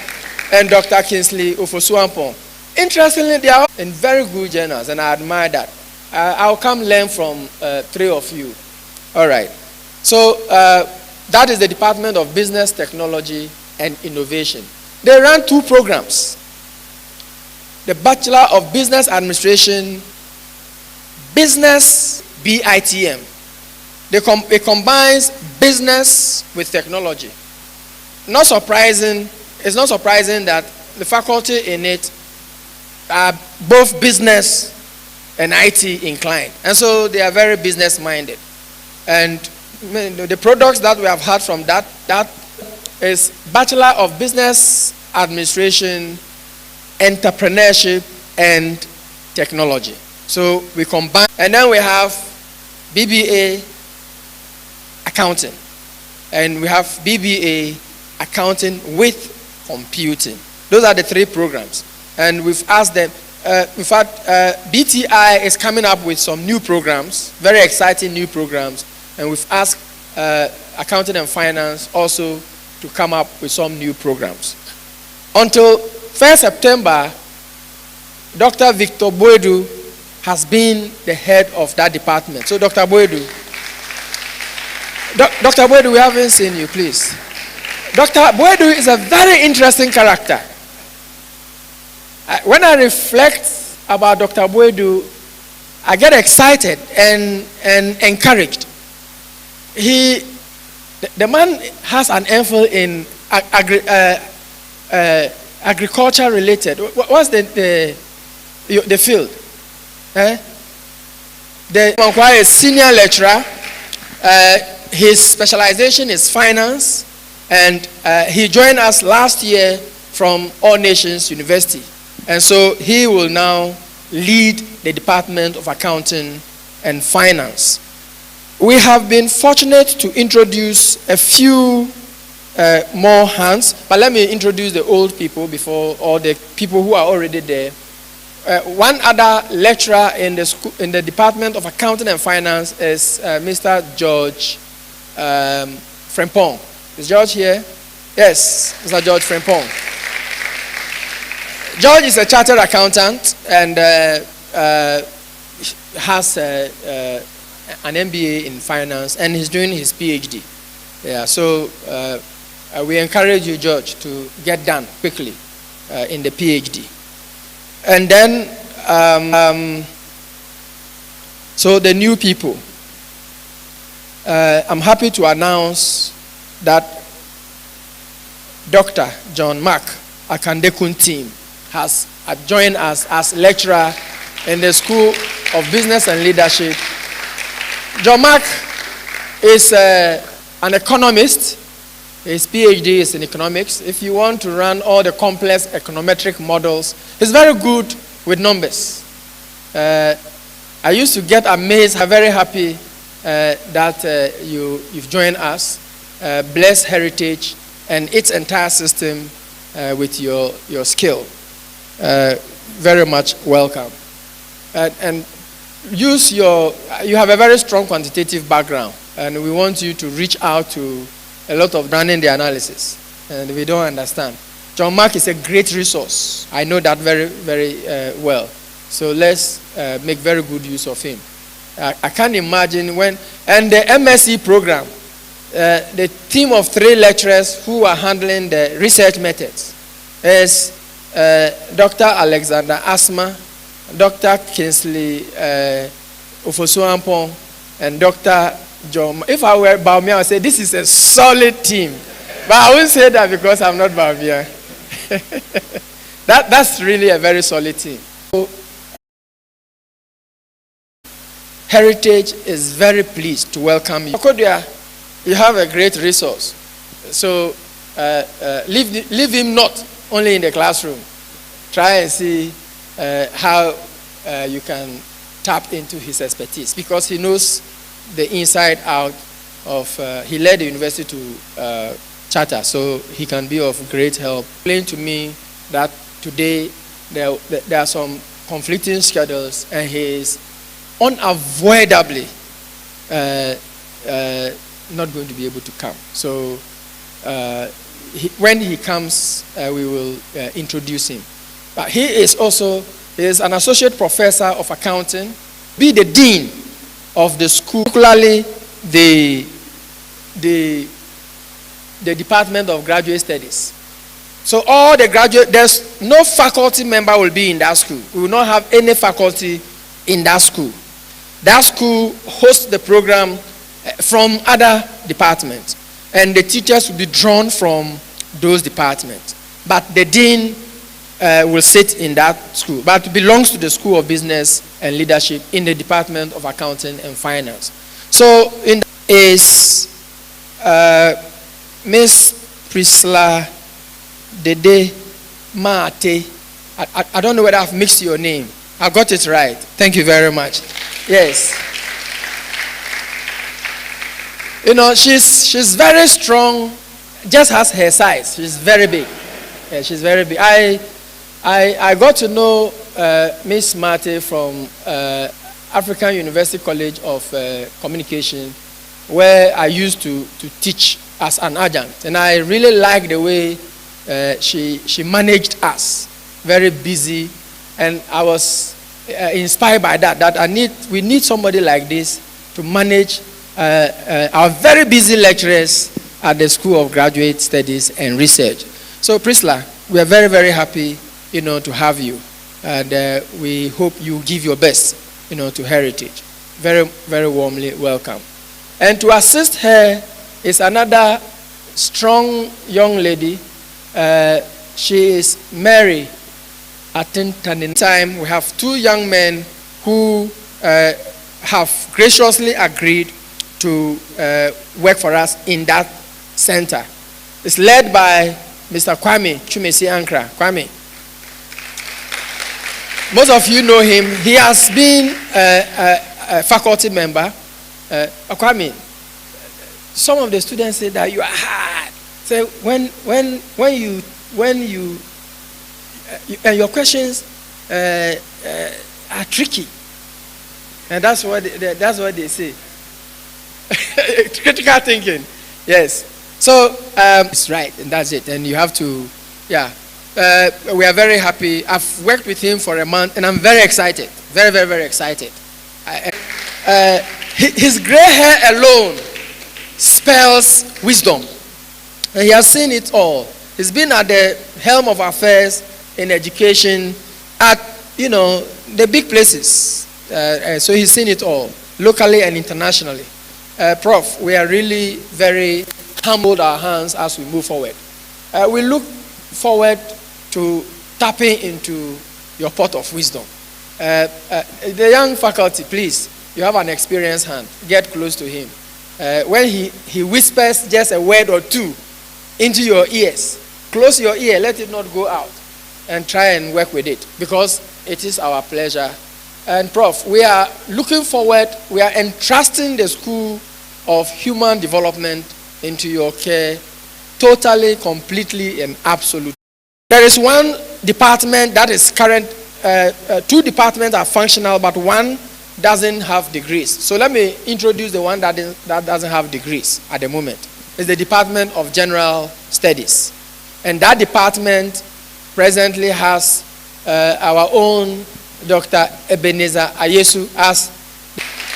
and Dr. Kingsley Ofosu-Ampong. Interestingly, they are in very good journals, and I admire that. I'll come learn from 3 of you. All right. So that is the Department of Business, Technology, and Innovation. They run 2 programs. The Bachelor of Business Administration, Business BITM. It combines business with technology. It's not surprising that the faculty in it are both business and IT inclined. And so they are very business minded. And the products that we have had from that is Bachelor of Business Administration, Entrepreneurship, and Technology. So we combine, and then we have BBA Accounting, and we have BBA Accounting with Computing. Those are the 3 programs. And we've asked them, in fact, BTI is coming up with some new programs, very exciting new programs, and we've asked Accounting and Finance also to come up with some new programs. Until 1st September, Dr. Victor Boedu has been the head of that department. So Dr. Boedu, Dr. Boedu, we haven't seen you, please. Dr. Boedu is a very interesting character. When I reflect about Dr. Boedu, I get excited and encouraged. The man has an MPhil in agriculture related. What's the field? The Mankwa is senior lecturer. His specialization is finance, and he joined us last year from All Nations University. And so he will now lead the Department of Accounting and Finance. We have been fortunate to introduce a few more hands, but let me introduce the old people before, or the people who are already there. One other lecturer in the school, in the Department of Accounting and Finance is Mr. George Frempong. Is George here? Yes, Mr. George Frempong. George is a chartered accountant and has an MBA in finance, and he's doing his PhD. Yeah, so we encourage you, George, to get done quickly in the PhD. And then, so the new people. I'm happy to announce that Dr. John Mark Akandekun team has joined us as lecturer in the School of Business and Leadership. John Mark is an economist. His PhD is in economics. If you want to run all the complex econometric models, he's very good with numbers. I used to get amazed. I'm very happy that you've joined us. Bless Heritage and its entire system with your skill. Very much welcome. And you have a very strong quantitative background, and we want you to reach out to a lot of running the analysis, and we don't understand. John Mark is a great resource. I know that very, very well. So let's make very good use of him. I can't imagine when, and the MSc program, the team of 3 lecturers who are handling the research methods is Dr. Alexander Asma, Dr. Kingsley Ofosu-Ampong, and Dr. John. If I were Baumia, I would say this is a solid team. But I wouldn't say that because I'm not Baumia. That's really a very solid team. Heritage is very pleased to welcome you. Okodia, you have a great resource. So leave him not only in the classroom. Try and see how you can tap into his expertise, because he knows the inside out of, he led the university to charter, so he can be of great help. Explain to me that today there are some conflicting schedules and he is unavoidably not going to be able to come. So when he comes, we will introduce him. But he is an associate professor of accounting, be the dean of the school, particularly the Department of Graduate Studies. So all the graduate, there's no faculty member will be in that school. We will not have any faculty in that school. That school hosts the program from other departments, and the teachers will be drawn from those departments. But the dean will sit in that school, but it belongs to the School of Business and Leadership in the Department of Accounting and Finance. So is Miss Priscilla Dede Mate. I don't know whether I've mixed your name. I got it right. Thank you very much. Yes. You know, she's very strong, just has her size. She's very big. Yeah, she's very big. I got to know Miss Mate from African University College of Communication, where I used to teach as an adjunct. And I really like the way she managed us. Very busy. And I was inspired by that we need somebody like this to manage our very busy lecturers at the School of Graduate Studies and Research. So Priscilla, we are very, very happy, to have you. And we hope you give your best, to Heritage. Very, very warmly welcome. And to assist her is another strong young lady. She is Mary Atintanin. Time we have 2 young men who have graciously agreed to work for us in that center. It's led by Mr. Kwame Chumesi Ankra. Kwame. Most of you know him. He has been a faculty member. Kwame, some of the students say that you are hard. So when you your questions are tricky, and that's what they say. Critical thinking, yes. So it's right, and that's it. And you have to, yeah. We are very happy. I've worked with him for a month, and I'm very excited. Very, very, very excited. His gray hair alone spells wisdom. And he has seen it all. He's been at the helm of affairs in education at, the big places. So he's seen it all, locally and internationally. Prof, we are really very humbled our hands as we move forward. We look forward to tapping into your pot of wisdom. The young faculty, please, you have an experienced hand. Get close to him. When he whispers just a word or two into your ears, close your ear, let it not go out, and try and work with it, because it is our pleasure. And Prof, we are looking forward, we are entrusting the School of Human Development into your care, totally, completely, and absolutely. There is one department that is current, 2 departments are functional, but one doesn't have degrees. So let me introduce the one that doesn't have degrees at the moment. It's the Department of General Studies. And that department presently has our own Dr. Ebenezer Ayesu as.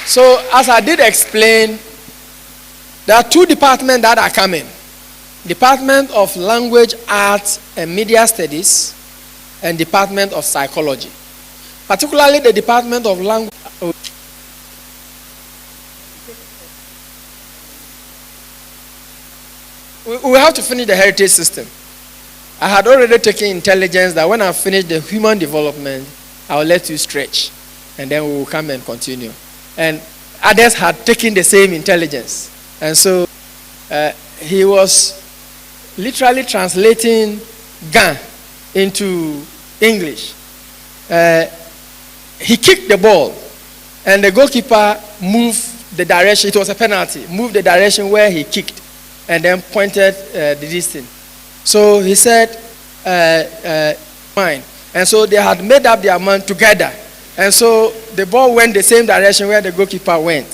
So, as I did explain, there are two departments that are coming. Department of Language, Arts, and Media Studies, and Department of Psychology. Particularly the Department of Language. We have to finish the heritage system. I had already taken intelligence that when I finish the human development, I will let you stretch, and then we will come and continue. And others had taken the same intelligence. And so he was literally translating Ga into English. He kicked the ball, and the goalkeeper moved the direction. It was a penalty. Moved the direction where he kicked, and then pointed the distance. So he said, fine. And so they had made up their mind together. And so the ball went the same direction where the goalkeeper went.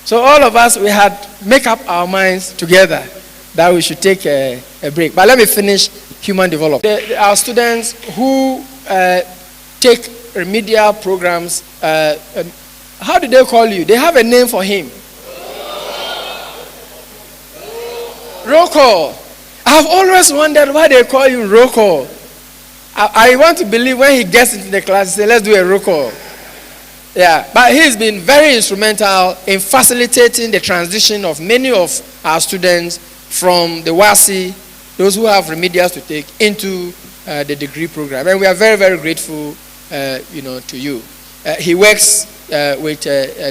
So all of us, we had make up our minds together that we should take a break. But let me finish human development. Our students who take remedial programs, how do they call you? They have a name for him. Roll call. I've always wondered why they call you roll call. I want to believe when he gets into the class, he says, let's do a roll call. Yeah, but he's been very instrumental in facilitating the transition of many of our students from the WASI, those who have remedials to take, into the degree program. And we are very, very grateful, to you. He works with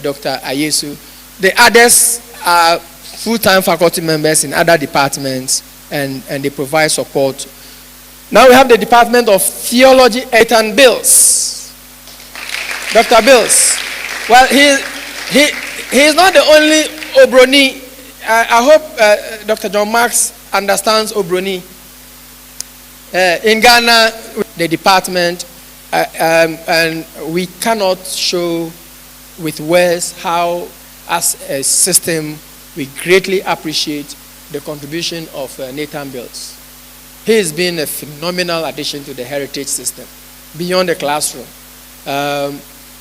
Dr. Ayesu. The others are full-time faculty members in other departments, and they provide support. Now we have the Department of Theology, Ethan Bills. Dr. Bills. Well, he is not the only Obroni. I hope Dr. John Marks understands Obroni. In Ghana, the department, and we cannot show with words how, as a system, we greatly appreciate the contribution of Nathan Bills. He has been a phenomenal addition to the heritage system, beyond the classroom.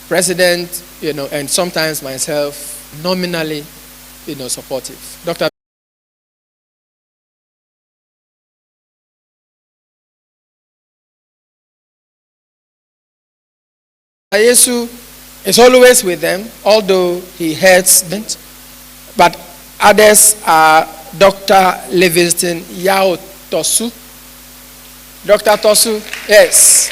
President, and sometimes myself, nominally, supportive. Dr. Ayesu is always with them, although he heads them. But others are Dr. Livingston Yao Tosu. Dr. Tosu, yes.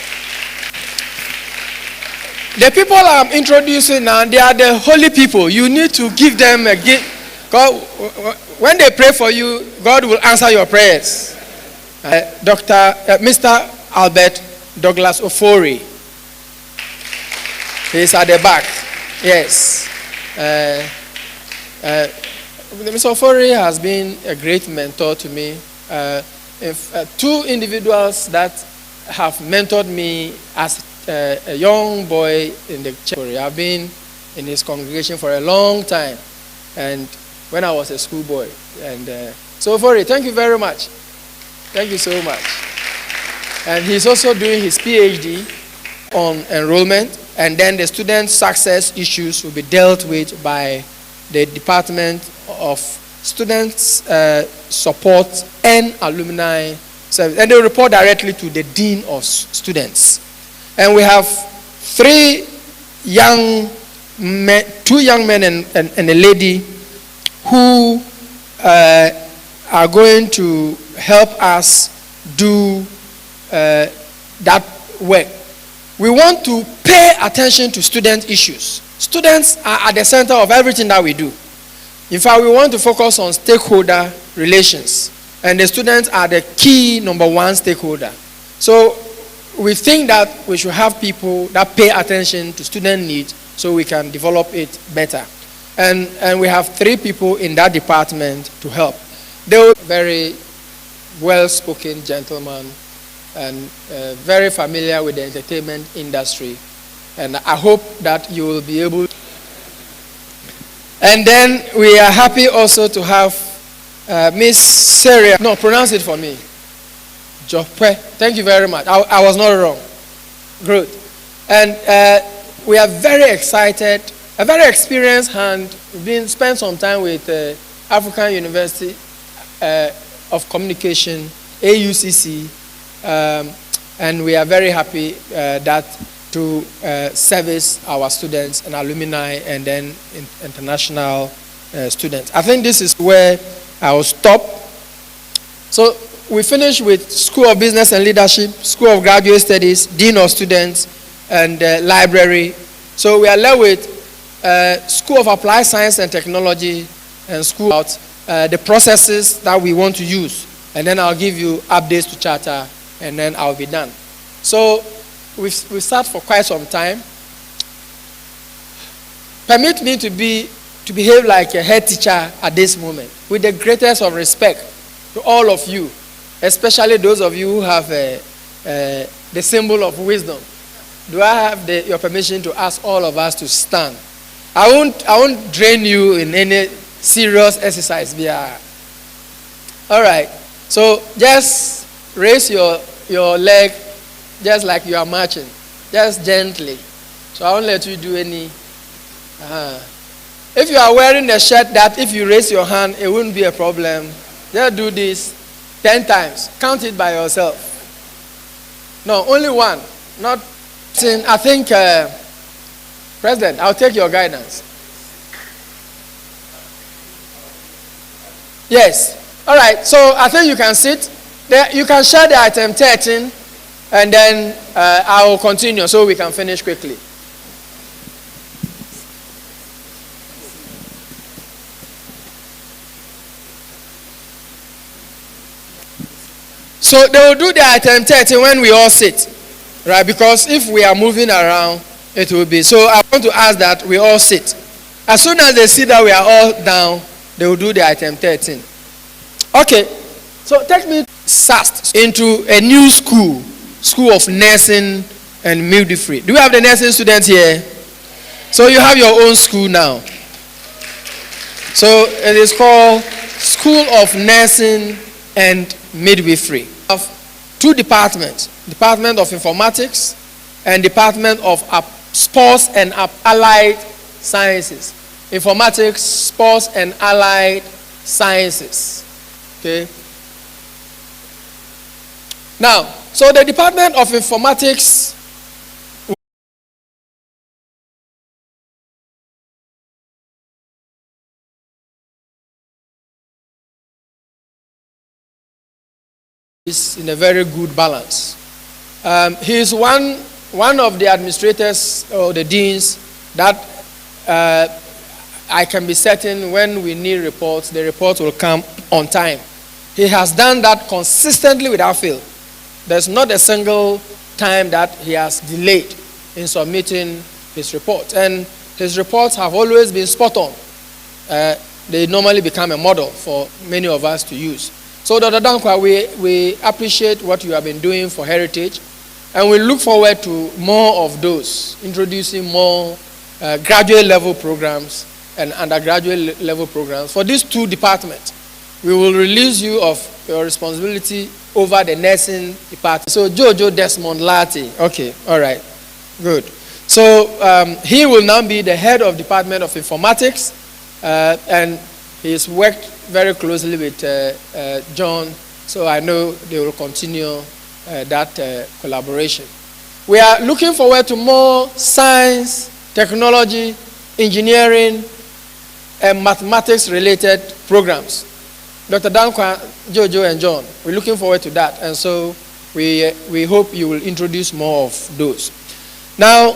The people I'm introducing now, they are the holy people. You need to give them a gift. God, when they pray for you, God will answer your prayers. Mr. Albert Douglas Ofori. He's at the back. Yes. Mr. Ofori has been a great mentor to me. Two individuals that have mentored me as a young boy in the church. I've been in his congregation for a long time, and when I was a schoolboy. And so, Ofori, thank you very much. Thank you so much. And he's also doing his PhD on enrollment, and then the student success issues will be dealt with by the Department of Students Support and Alumni Service, and they report directly to the Dean of Students. And we have two young men and a lady who are going to help us do that work. We want to pay attention to student issues. Students are at the center of everything that we do. In fact, we want to focus on stakeholder relations, and the students are the key number one stakeholder. So we think that we should have people that pay attention to student needs so we can develop it better. And we have 3 people in that department to help. They were very well-spoken gentlemen and very familiar with the entertainment industry. And I hope that you will be able to. And then we are happy also to have Miss Seria. No, pronounce it for me. Jopwe. Thank you very much. I was not wrong. Good. And we are very excited, a very experienced hand, spent some time with African University of Communication, AUCC, and we are very happy that to service our students and alumni and then international students. I think this is where I will stop. So we finish with School of Business and Leadership, School of Graduate Studies, Dean of Students, and Library. So we are left with School of Applied Science and Technology and School about the processes that we want to use. And then I'll give you updates to charter, and then I'll be done. So we sat for quite some time. Permit me to behave like a head teacher at this moment, with the greatest of respect to all of you, especially those of you who have the symbol of wisdom. Do I have your permission to ask all of us to stand? I won't drain you in any serious exercise. All right. So just raise your leg, just like you are marching, just gently. So I won't let you do any. If you are wearing a shirt that if you raise your hand, it wouldn't be a problem. Just do this 10 times. Count it by yourself. No, only one. Not. I think, President, I'll take your guidance. Yes. All right. So I think you can sit. There, you can share the item 13, and then I will continue so we can finish quickly. So they will do the item 13 when we all sit, right? Because if we are moving around, it will be. So I want to ask that we all sit. As soon as they see that we are all down, they will do the item 13. Okay, so take me SAST into a new school, School of Nursing and Midwifery. Do we have the nursing students here? So you have your own school now. So it is called School of Nursing and Midwifery. We have two departments, Department of Informatics and Department of Sports and Allied Sciences. Informatics, Sports and Allied Sciences. Okay. Now, so the Department of Informatics is in a very good balance. He is one of the administrators or the deans that I can be certain when we need reports, the report will come on time. He has done that consistently without fail. There's not a single time that he has delayed in submitting his report. And his reports have always been spot on. They normally become a model for many of us to use. So Dr. Dankwa, we appreciate what you have been doing for Heritage, and we look forward to more of those, introducing more graduate level programs and undergraduate level programs. For these two departments, we will release you of your responsibility over the nursing department. So Jojo Desmond Lati, okay, all right, good. So he will now be the head of Department of Informatics, and he's worked very closely with John, so I know they will continue that collaboration. We are looking forward to more science, technology, engineering, and mathematics-related programs. Dr. Dankwa, Jojo, and John, we're looking forward to that, and so we hope you will introduce more of those. Now,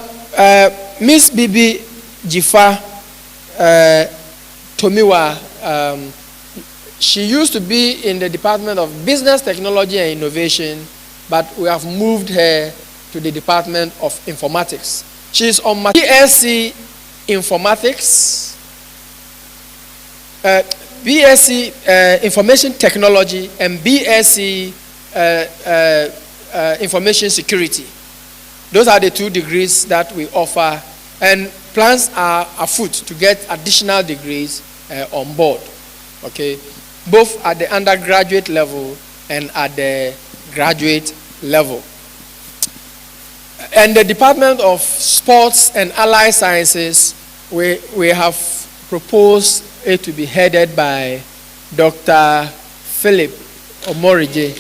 Miss Bibi Jifa Tomiwa, she used to be in the Department of Business, Technology, and Innovation, but we have moved her to the Department of Informatics. She's on BSc Informatics, BSc Information Technology, and BSc Information Security. Those are the two degrees that we offer, and plans are afoot to get additional degrees on board, okay, both at the undergraduate level and at the graduate level. And the Department of Sports and Allied Sciences, we have proposed it to be headed by Dr. Philip Omorije.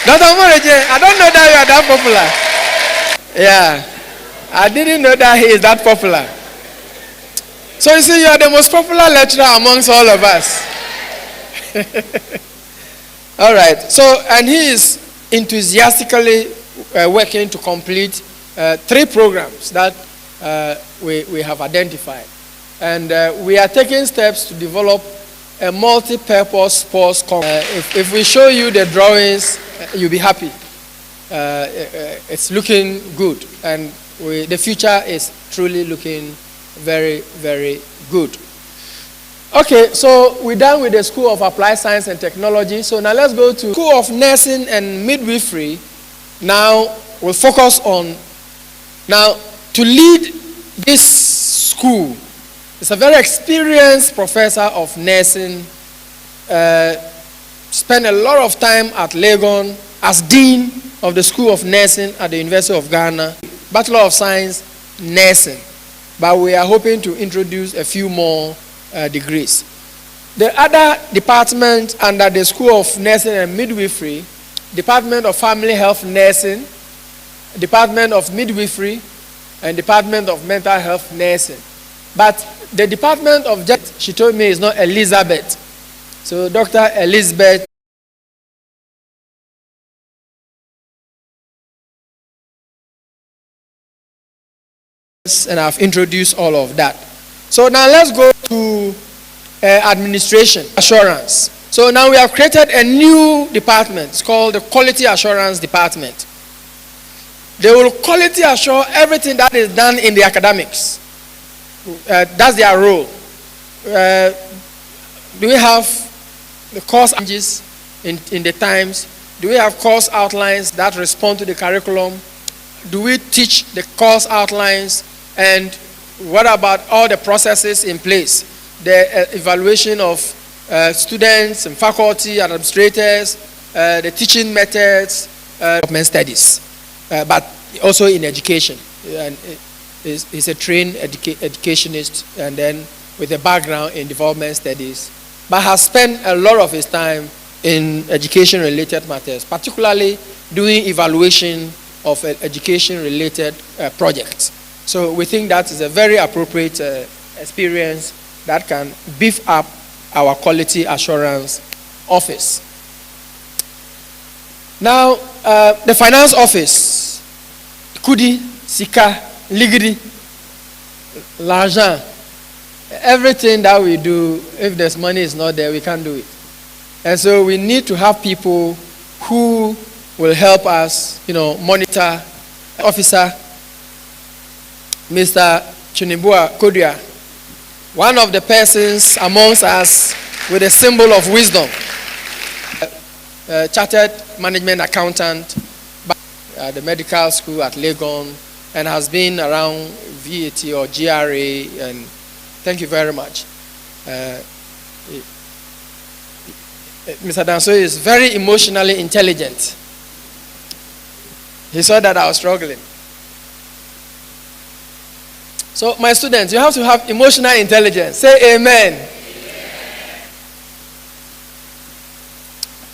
Dr. Omorije, I don't know that you are that popular. Yeah, I didn't know that he is that popular. So you see, you are the most popular lecturer amongst all of us. All right. So, and he is enthusiastically working to complete 3 programs that we have identified. And we are taking steps to develop a multi-purpose sports complex. If we show you the drawings, you'll be happy. It's looking good. And the future is truly looking very, very good. Okay, so we're done with the School of Applied Science and Technology. So now let's go to School of Nursing and Midwifery. Now we'll focus on, now to lead this school, it's a very experienced professor of nursing, spent a lot of time at Legon as Dean of the School of Nursing at the University of Ghana, Bachelor of Science, Nursing. But we are hoping to introduce a few more degrees. The other department under the School of Nursing and Midwifery, Department of Family Health Nursing, Department of Midwifery, and Department of Mental Health Nursing. But the Department of, she told me, is not Elizabeth. So Dr. Elizabeth and I've introduced all of that. So now let's go to administration assurance. So now we have created a new department. It's called the Quality Assurance Department. They will quality assure everything that is done in the academics. That's their role. Do we have the course changes in the times? Do we have course outlines that respond to the curriculum? Do we teach the course outlines? And what about all the processes in place? The evaluation of students and faculty, administrators, the teaching methods, development studies, but also in education. And he's a trained educationist and then with a background in development studies, but has spent a lot of his time in education-related matters, particularly doing evaluation of education-related projects. So we think that is a very appropriate experience that can beef up our quality assurance office. Now, the finance office, Kudi, Sika, Ligidi, L'argent, everything that we do, if there's money is not there, we can't do it. And so we need to have people who will help us, monitor. Officer, Mr. Chunibua Kodria, one of the persons amongst us with a symbol of wisdom, chartered management accountant at the medical school at Legon, and has been around VAT or GRA, and thank you very much. Mr. Danso is very emotionally intelligent. He saw that I was struggling. So, my students, you have to have emotional intelligence. Say amen. Amen.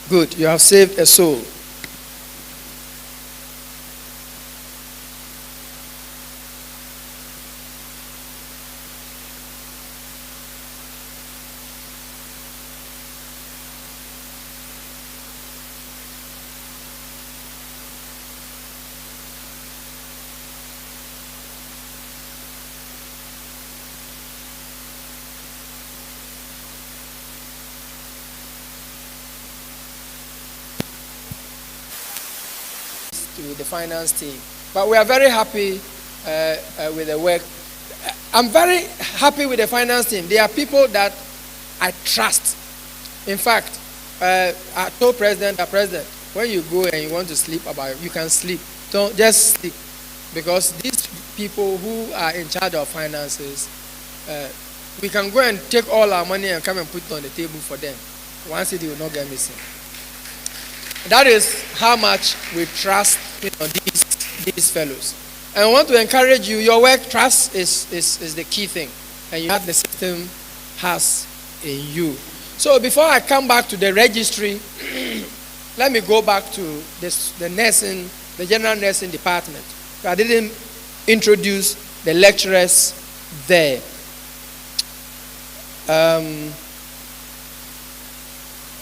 Good. You have saved a soul. To the finance team, but we are very happy with the work. I'm very happy with the finance team. They are people that I trust. In fact, I told President, when you go and you want to sleep you can sleep. Don't just sleep, because these people who are in charge of finances, we can go and take all our money and come and put it on the table for them. One city will not get missing. That is how much we trust these fellows. And I want to encourage you, your work, trust is the key thing. And you have the system has in you. So before I come back to the registry, let me go back to the general nursing department. I didn't introduce the lecturers there.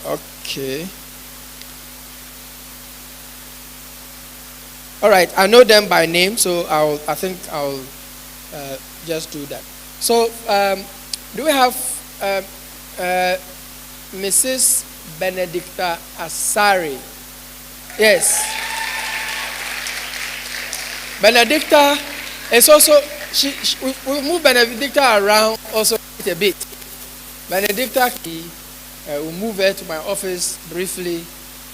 Okay. All right, I know them by name, so I think I'll just do that. So, do we have Mrs. Benedicta Asari? Yes. Benedicta is also, we move Benedicta around also a bit. Benedicta, we move her to my office briefly,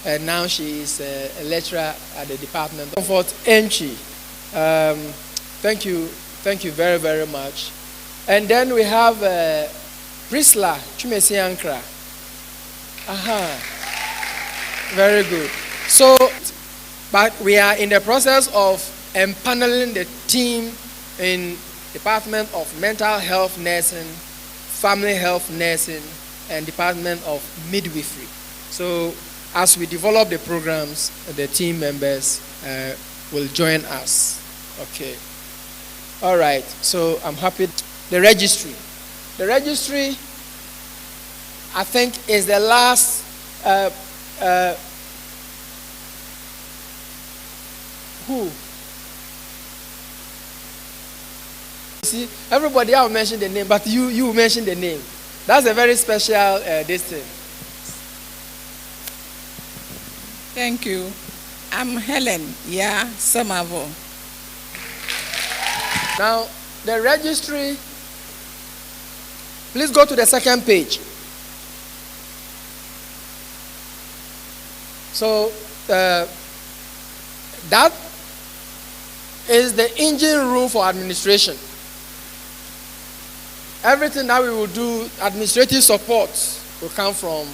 and now she is a lecturer at the department. Comfort Enchi. Thank you very, very much. And then we have Prisla Chumesiankra. Very good. So, but we are in the process of empaneling the team in Department of Mental Health Nursing, Family Health Nursing, and Department of Midwifery. So, as we develop the programs, the team members will join us. Okay. All right. So, I'm happy. The registry. The registry, I think, is the last. Who? See, everybody else mentioned the name, but you mentioned the name. That's a very special thing. Thank you. I'm Helen Samavo. Now, the registry, please go to the second page. So, that is the engine room for administration. Everything that we will do, administrative support, will come from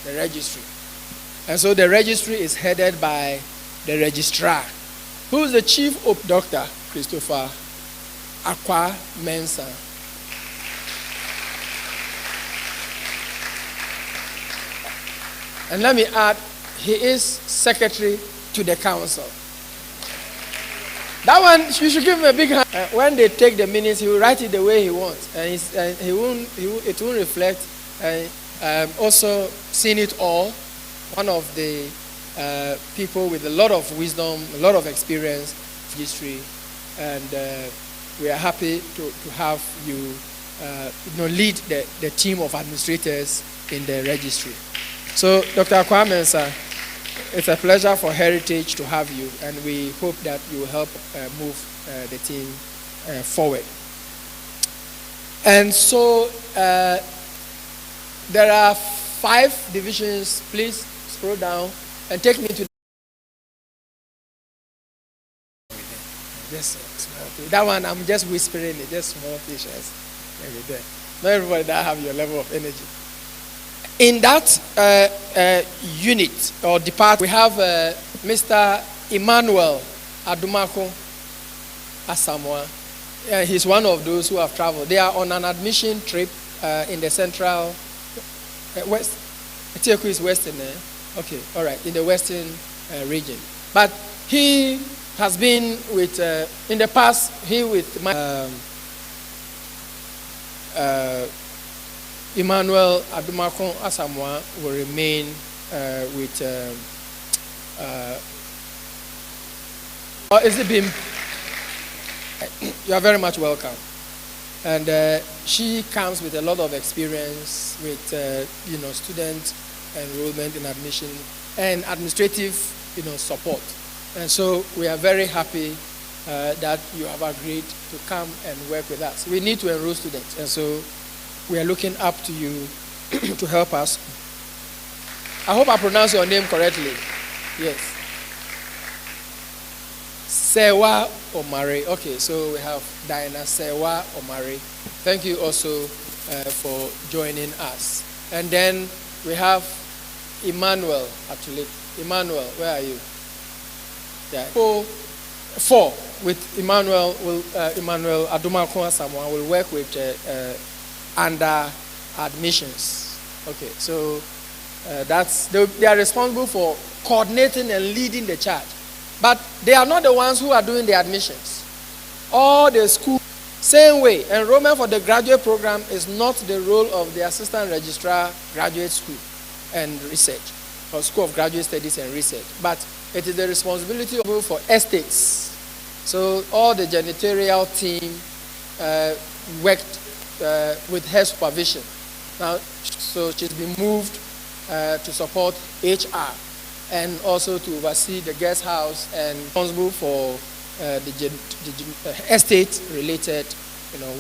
the registry. And so the registry is headed by the registrar, who is the chief of Dr. Christopher Akwa Mensah. And let me add, he is secretary to the council. That one, you should give him a big hand. When they take the minutes, he will write it the way he wants, and it won't reflect. Also, seen it all, one of the people with a lot of wisdom, a lot of experience, history, and we are happy to have you, lead the team of administrators in the registry. So, Dr. Akwa Mensah, it's a pleasure for Heritage to have you, and we hope that you will help move the team forward. And so, there are 5 divisions. Please scroll down and take me to just small thing. That one, I'm just whispering it, just small patients. Maybe there. Not everybody that have your level of energy. In that unit or department, we have Mr. Emmanuel Adumako Asamoah. He's one of those who have traveled. They are on an admission trip in the central west. Etioku is western. Okay, all right, in the western region. But he has been with, in the past, he with Emmanuel Adumako Asamoah will remain with. Is it been? You are very much welcome. And she comes with a lot of experience with, student enrollment and admission and administrative, support. And so we are very happy that you have agreed to come and work with us. We need to enroll students, and so we are looking up to you to help us. I hope I pronounced your name correctly. Yes. Sewa Omari. Okay, so we have Diana Sewa Omari. Thank you also for joining us. And then we have Emmanuel, actually. Emmanuel, where are you? Yeah. 4 with Emmanuel Emmanuel Adumakwa Samoa will work with under admissions. Okay, so they are responsible for coordinating and leading the charge, but they are not the ones who are doing the admissions. All the school, same way, enrollment for the graduate program is not the role of the assistant registrar, graduate school and research, or School of Graduate Studies and Research, but it is the responsibility of for estates. So all the janitorial team worked with her supervision. Now, so she's been moved to support HR and also to oversee the guest house and responsible for the estate-related,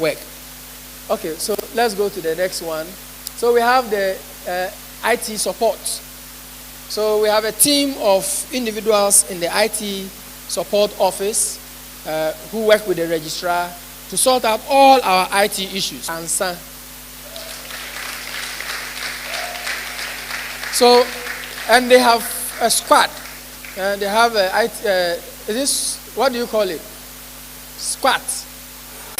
work. Okay, so let's go to the next one. So we have the IT support. So we have a team of individuals in the IT support office who work with the registrar to sort out all our IT issues. So, and they have a squad. They have what do you call it? Squad.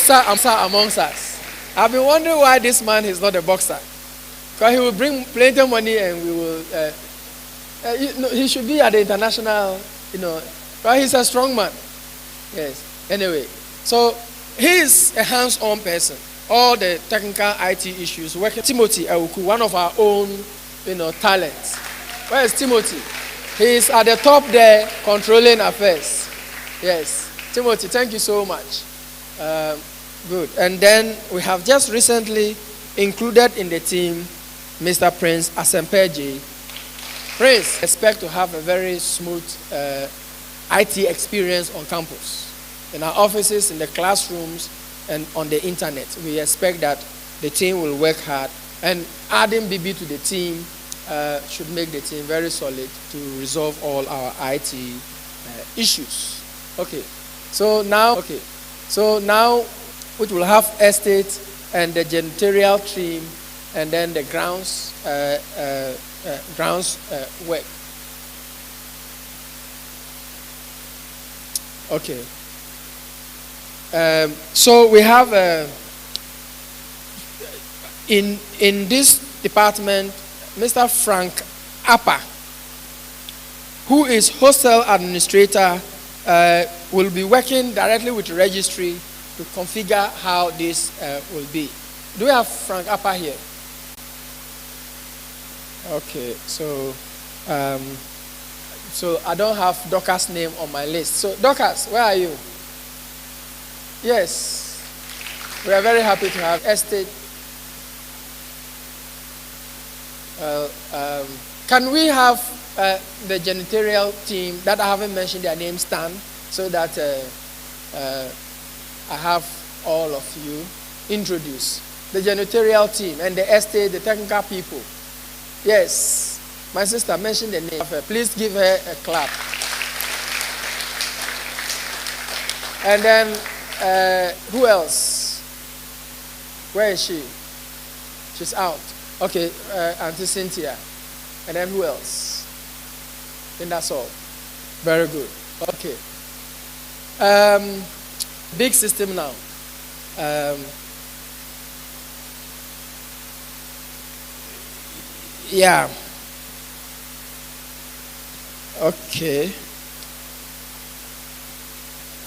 Amongst us. I've been wondering why this man is not a boxer. Because he will bring plenty of money and we will. He should be at the international, but he's a strong man. Yes. Anyway, so he is a hands-on person. All the technical IT issues. Working Timothy Awuku, one of our own, talents. Where is Timothy? He is at the top there, controlling affairs. Yes, Timothy, thank you so much. Good. And then we have just recently included in the team Mr. Prince Asempeji. Prince, expect to have a very smooth IT experience on campus, in our offices, in the classrooms, and on the internet. We expect that the team will work hard, and adding BB to the team should make the team very solid to resolve all our IT issues. Okay, so now we will have estate and the janitorial team, and then the grounds work. Okay. So we have in this department, Mr. Frank Appa, who is hostel administrator, will be working directly with the registry to configure how this will be. Do we have Frank Appa here? Okay, so I don't have Dorcas' name on my list. So Dorcas, where are you? Yes, we are very happy to have estate. Can we have the janitorial team that I haven't mentioned their name stand, so that I have all of you introduce the janitorial team and the estate, the technical people. Yes, my sister mentioned the name of her. Please give her a clap. And then who else? Where is she? She's out. Okay, Auntie Cynthia. And then who else? And that's all. Very good. Okay. Big system now. Yeah. Okay.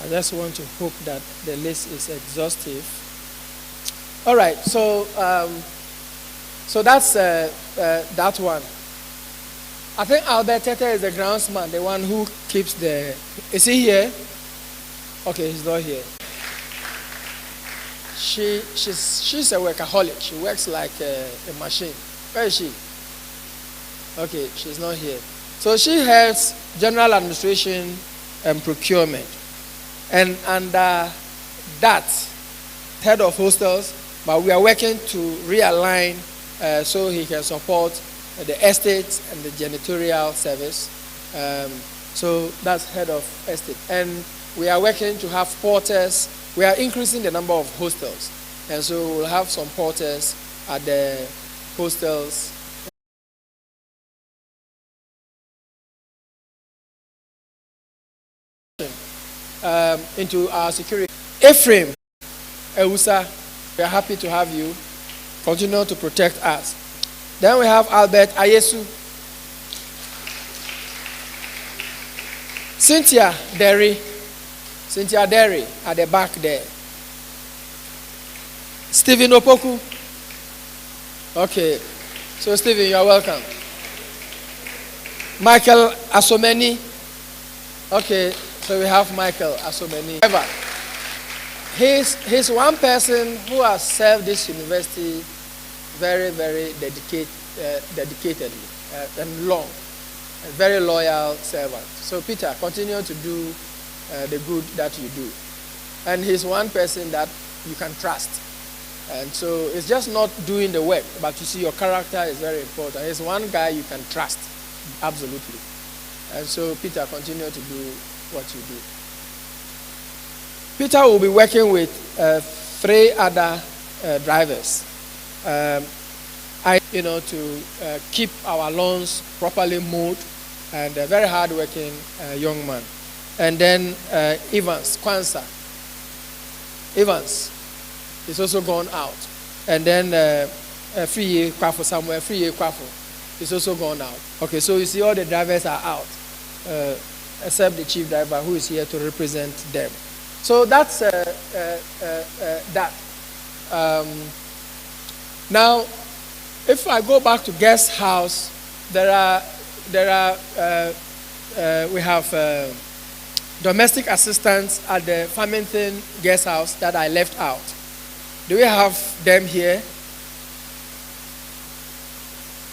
I just want to hope that the list is exhaustive. All right. So that's that one. I think Albert Tete is the groundsman, the one who keeps the. Is he here? Okay, he's not here. She's a workaholic. She works like a machine. Where is she? Okay, she's not here. So she has general administration and procurement, and under that, head of hostels. But we are working to realign so he can support the estates and the janitorial service. So that's head of estate. And we are working to have porters. We are increasing the number of hostels. And so we'll have some porters at the hostels into our security. Ephraim Ewusa, we are happy to have you. Continue to protect us. Then we have Albert Ayesu. Cynthia Derry at the back there. Stephen Opoku. Okay, so Stephen, you are welcome. Michael Asomeni. Okay, so we have Michael Asomeni. However, he's one person who has served this university very, very dedicatedly and long. A very loyal servant. So Peter, continue to do the good that you do. And he's one person that you can trust. And so it's just not doing the work, but you see your character is very important. He's one guy you can trust, absolutely. And so Peter, continue to do what you do. Peter will be working with 3 other drivers. To keep our lawns properly mowed, and a very hard-working young man. And then Evans is also gone out. And then Free Kwafo is also gone out. Okay, so you see all the drivers are out, except the chief driver who is here to represent them. So that's that. Now, if I go back to guest house, we have domestic assistants at the Farmington guest house that I left out. Do we have them here?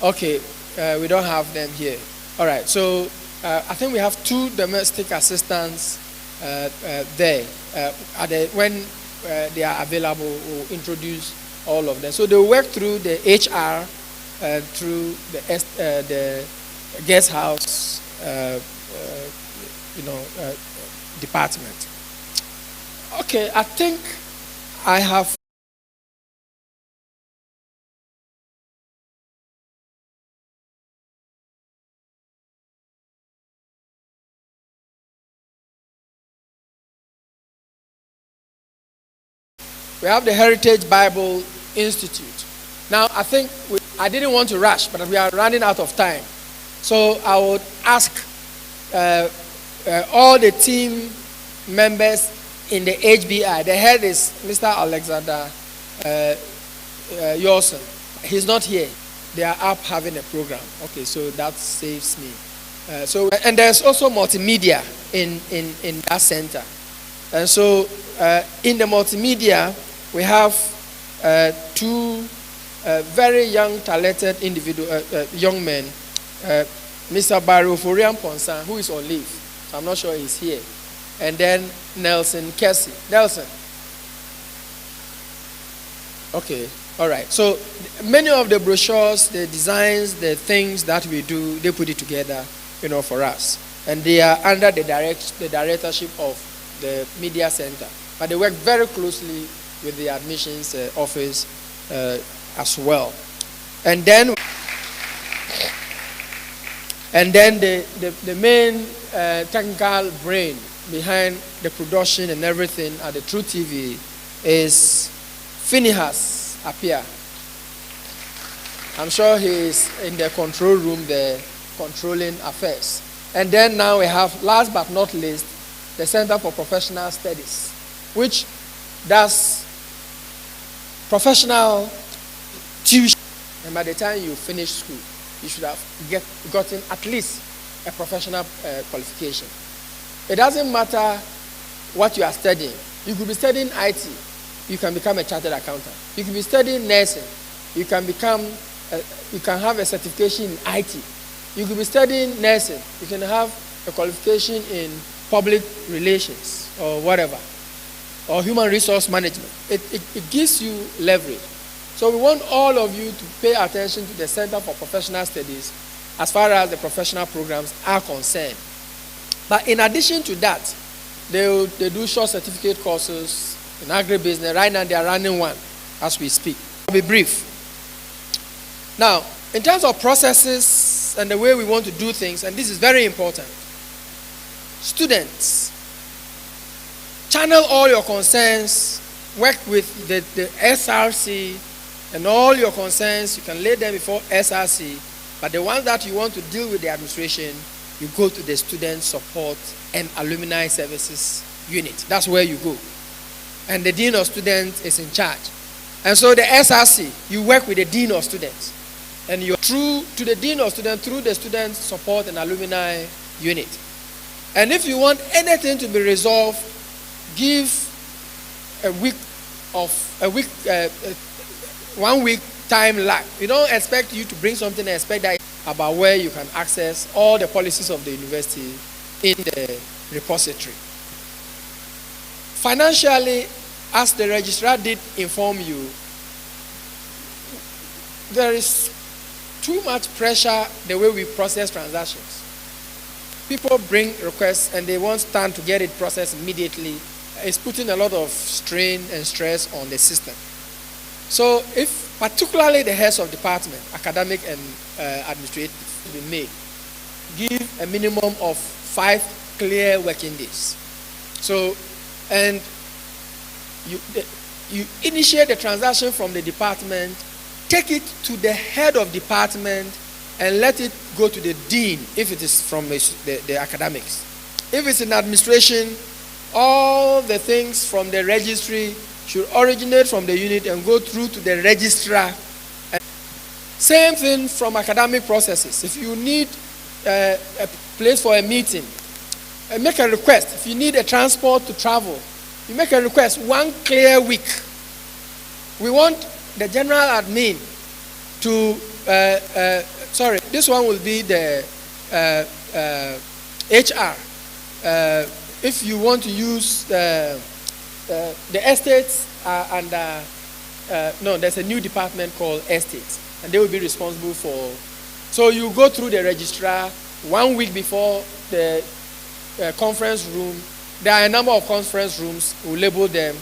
Okay, we don't have them here. All right, so I think we have 2 domestic assistants there. When they are available, we'll introduce all of them. So they work through the HR, through the guest house, department. Okay, I think I have. We have the Heritage Bible Institute. Now, I think I didn't want to rush, but we are running out of time. So I would ask all the team members in the HBI. The head is Mr. Alexander Yorson. He's not here. They are up having a program. Okay, so that saves me. And there's also multimedia in that center. And so in the multimedia, we have 2 very young, talented young men. Mr. Barry Oforian Ponsa, who is on leave. So I'm not sure he's here. And then Nelson Kessie. Nelson. Okay, all right. So many of the brochures, the designs, the things that we do, they put it together, for us. And they are under the directorship of the media center. But they work very closely with the admissions office as well. And then the main technical brain behind the production and everything at the True TV is Phineas Appiah. I'm sure he is in the control room there controlling affairs. And then now we have, last but not least, the Center for Professional Studies, which does professional tuition. And by the time you finish school, you should have gotten at least a professional qualification. It doesn't matter what you are studying. You could be studying IT. You can become a chartered accountant. You could be studying nursing. You can have a certification in IT. You could be studying nursing. You can have a qualification in public relations or whatever, or human resource management. It gives you leverage. So we want all of you to pay attention to the Center for Professional Studies as far as the professional programs are concerned. But in addition to that, they do short certificate courses in agribusiness. Right now they are running one as we speak. I'll be brief. Now, in terms of processes and the way we want to do things, and this is very important, students channel all your concerns, work with the SRC, and all your concerns, you can lay them before SRC, but the ones that you want to deal with the administration, you go to the Student Support and Alumni Services Unit. That's where you go. And the Dean of Students is in charge. And so the SRC, you work with the Dean of Students. And you're through to the Dean of Students through the Student Support and Alumni Unit. And if you want anything to be resolved, give 1 week time lag. We don't expect you to bring something and expect that about where you can access all the policies of the university in the repository. Financially, as the registrar did inform you, there is too much pressure the way we process transactions. People bring requests and they want STAN to get it processed immediately. It's putting a lot of strain and stress on the system. So if particularly the heads of department, academic and administrative, to be made, give a minimum of 5 clear working days. So, and you initiate the transaction from the department, take it to the head of department, and let it go to the dean if it is from the academics. If it's in administration, all the things from the registry should originate from the unit and go through to the registrar. Same thing from academic processes. If you need a place for a meeting, make a request. If you need a transport to travel, you make a request 1 clear week. We want the general admin to, this one will be the HR. If you want to use the estates there's a new department called estates, and they will be responsible for. So you go through the registrar 1 week before the conference room. There are a number of conference rooms. We'll label them.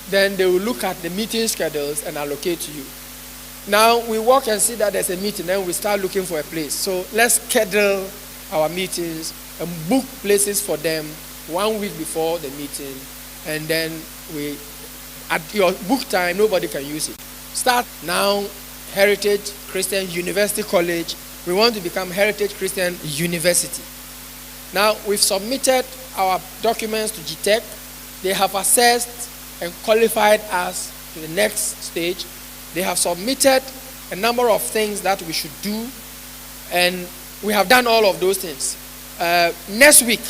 Then they will look at the meeting schedules and allocate to you. Now we walk and see that there's a meeting, then we start looking for a place. So let's schedule our meetings and book places for them 1 week before the meeting, and then at your book time, nobody can use it. Start now. Heritage Christian University College. We want to become Heritage Christian University. Now we've submitted our documents to GTEC. They have assessed and qualified us to the next stage. They have submitted a number of things that we should do, and we have done all of those things. Next week,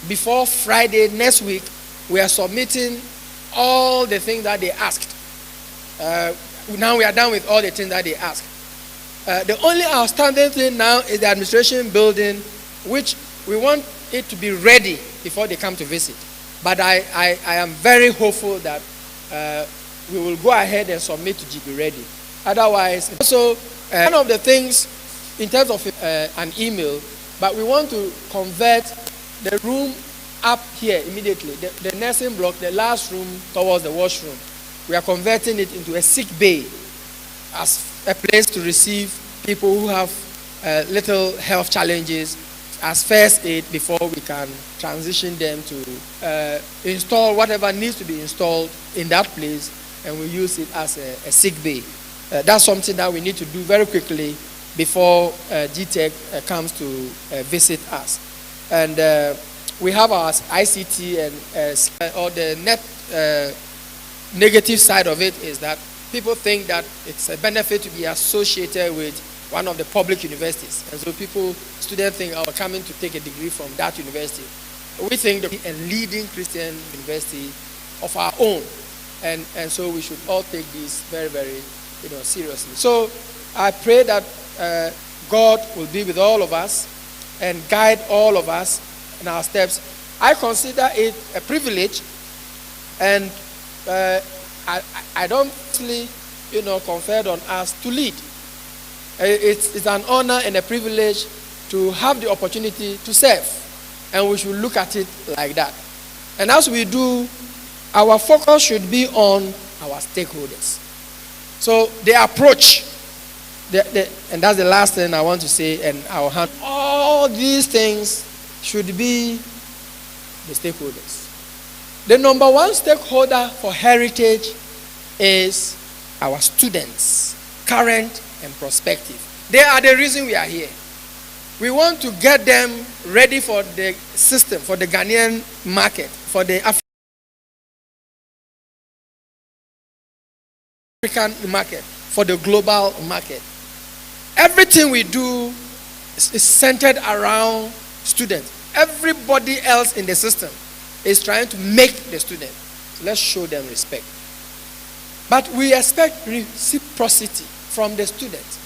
before Friday next week, we are submitting all the things that they asked. Now we are done with all the things that they asked. The only outstanding thing now is the administration building, which we want it to be ready before they come to visit. But I am very hopeful that we will go ahead and submit to GB ready. Otherwise, also one of the things in terms of an email, but we want to convert the room up here immediately, the nursing block, the last room towards the washroom. We are converting it into a sick bay as a place to receive people who have little health challenges as first aid before we can transition them to install whatever needs to be installed in that place, and we use it as a sick bay. That's something that we need to do very quickly before GTEC comes to visit us. And we have our ICT and or the net negative side of it is that people think that it's a benefit to be associated with one of the public universities. And so students think, oh, coming to take a degree from that university. We think that a leading Christian university of our own. And so we should all take this very, very seriously. So I pray that God will be with all of us and guide all of us in our steps. I consider it a privilege, and I don't really, conferred on us to lead. It's an honor and a privilege to have the opportunity to serve, and we should look at it like that. And as we do, our focus should be on our stakeholders. So the approach, and that's the last thing I want to say, and I'll hand all these things should be the stakeholders. The number one stakeholder for heritage is our students, current and prospective. They are the reason we are here. We want to get them ready for the system, for the Ghanaian market, for the African market, for the global market. Everything we do is centered around students. Everybody else in the system is trying to make the student. So let's show them respect. But we expect reciprocity from the students.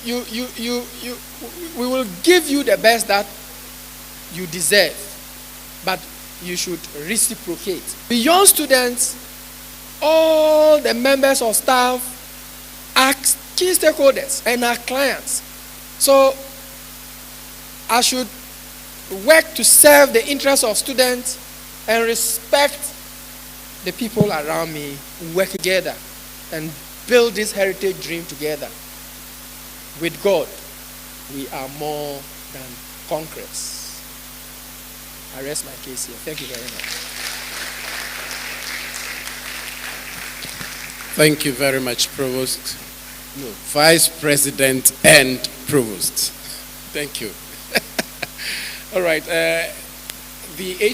We will give you the best that you deserve, but you should reciprocate. Beyond students, all the members of staff are key stakeholders and our clients. So I should work to serve the interests of students and respect the people around me, work together and build this heritage dream together. With God, we are more than conquerors. I rest my case here. Thank you very much. Thank you very much, Provost. No, Vice President and Provost. Thank you. All right. The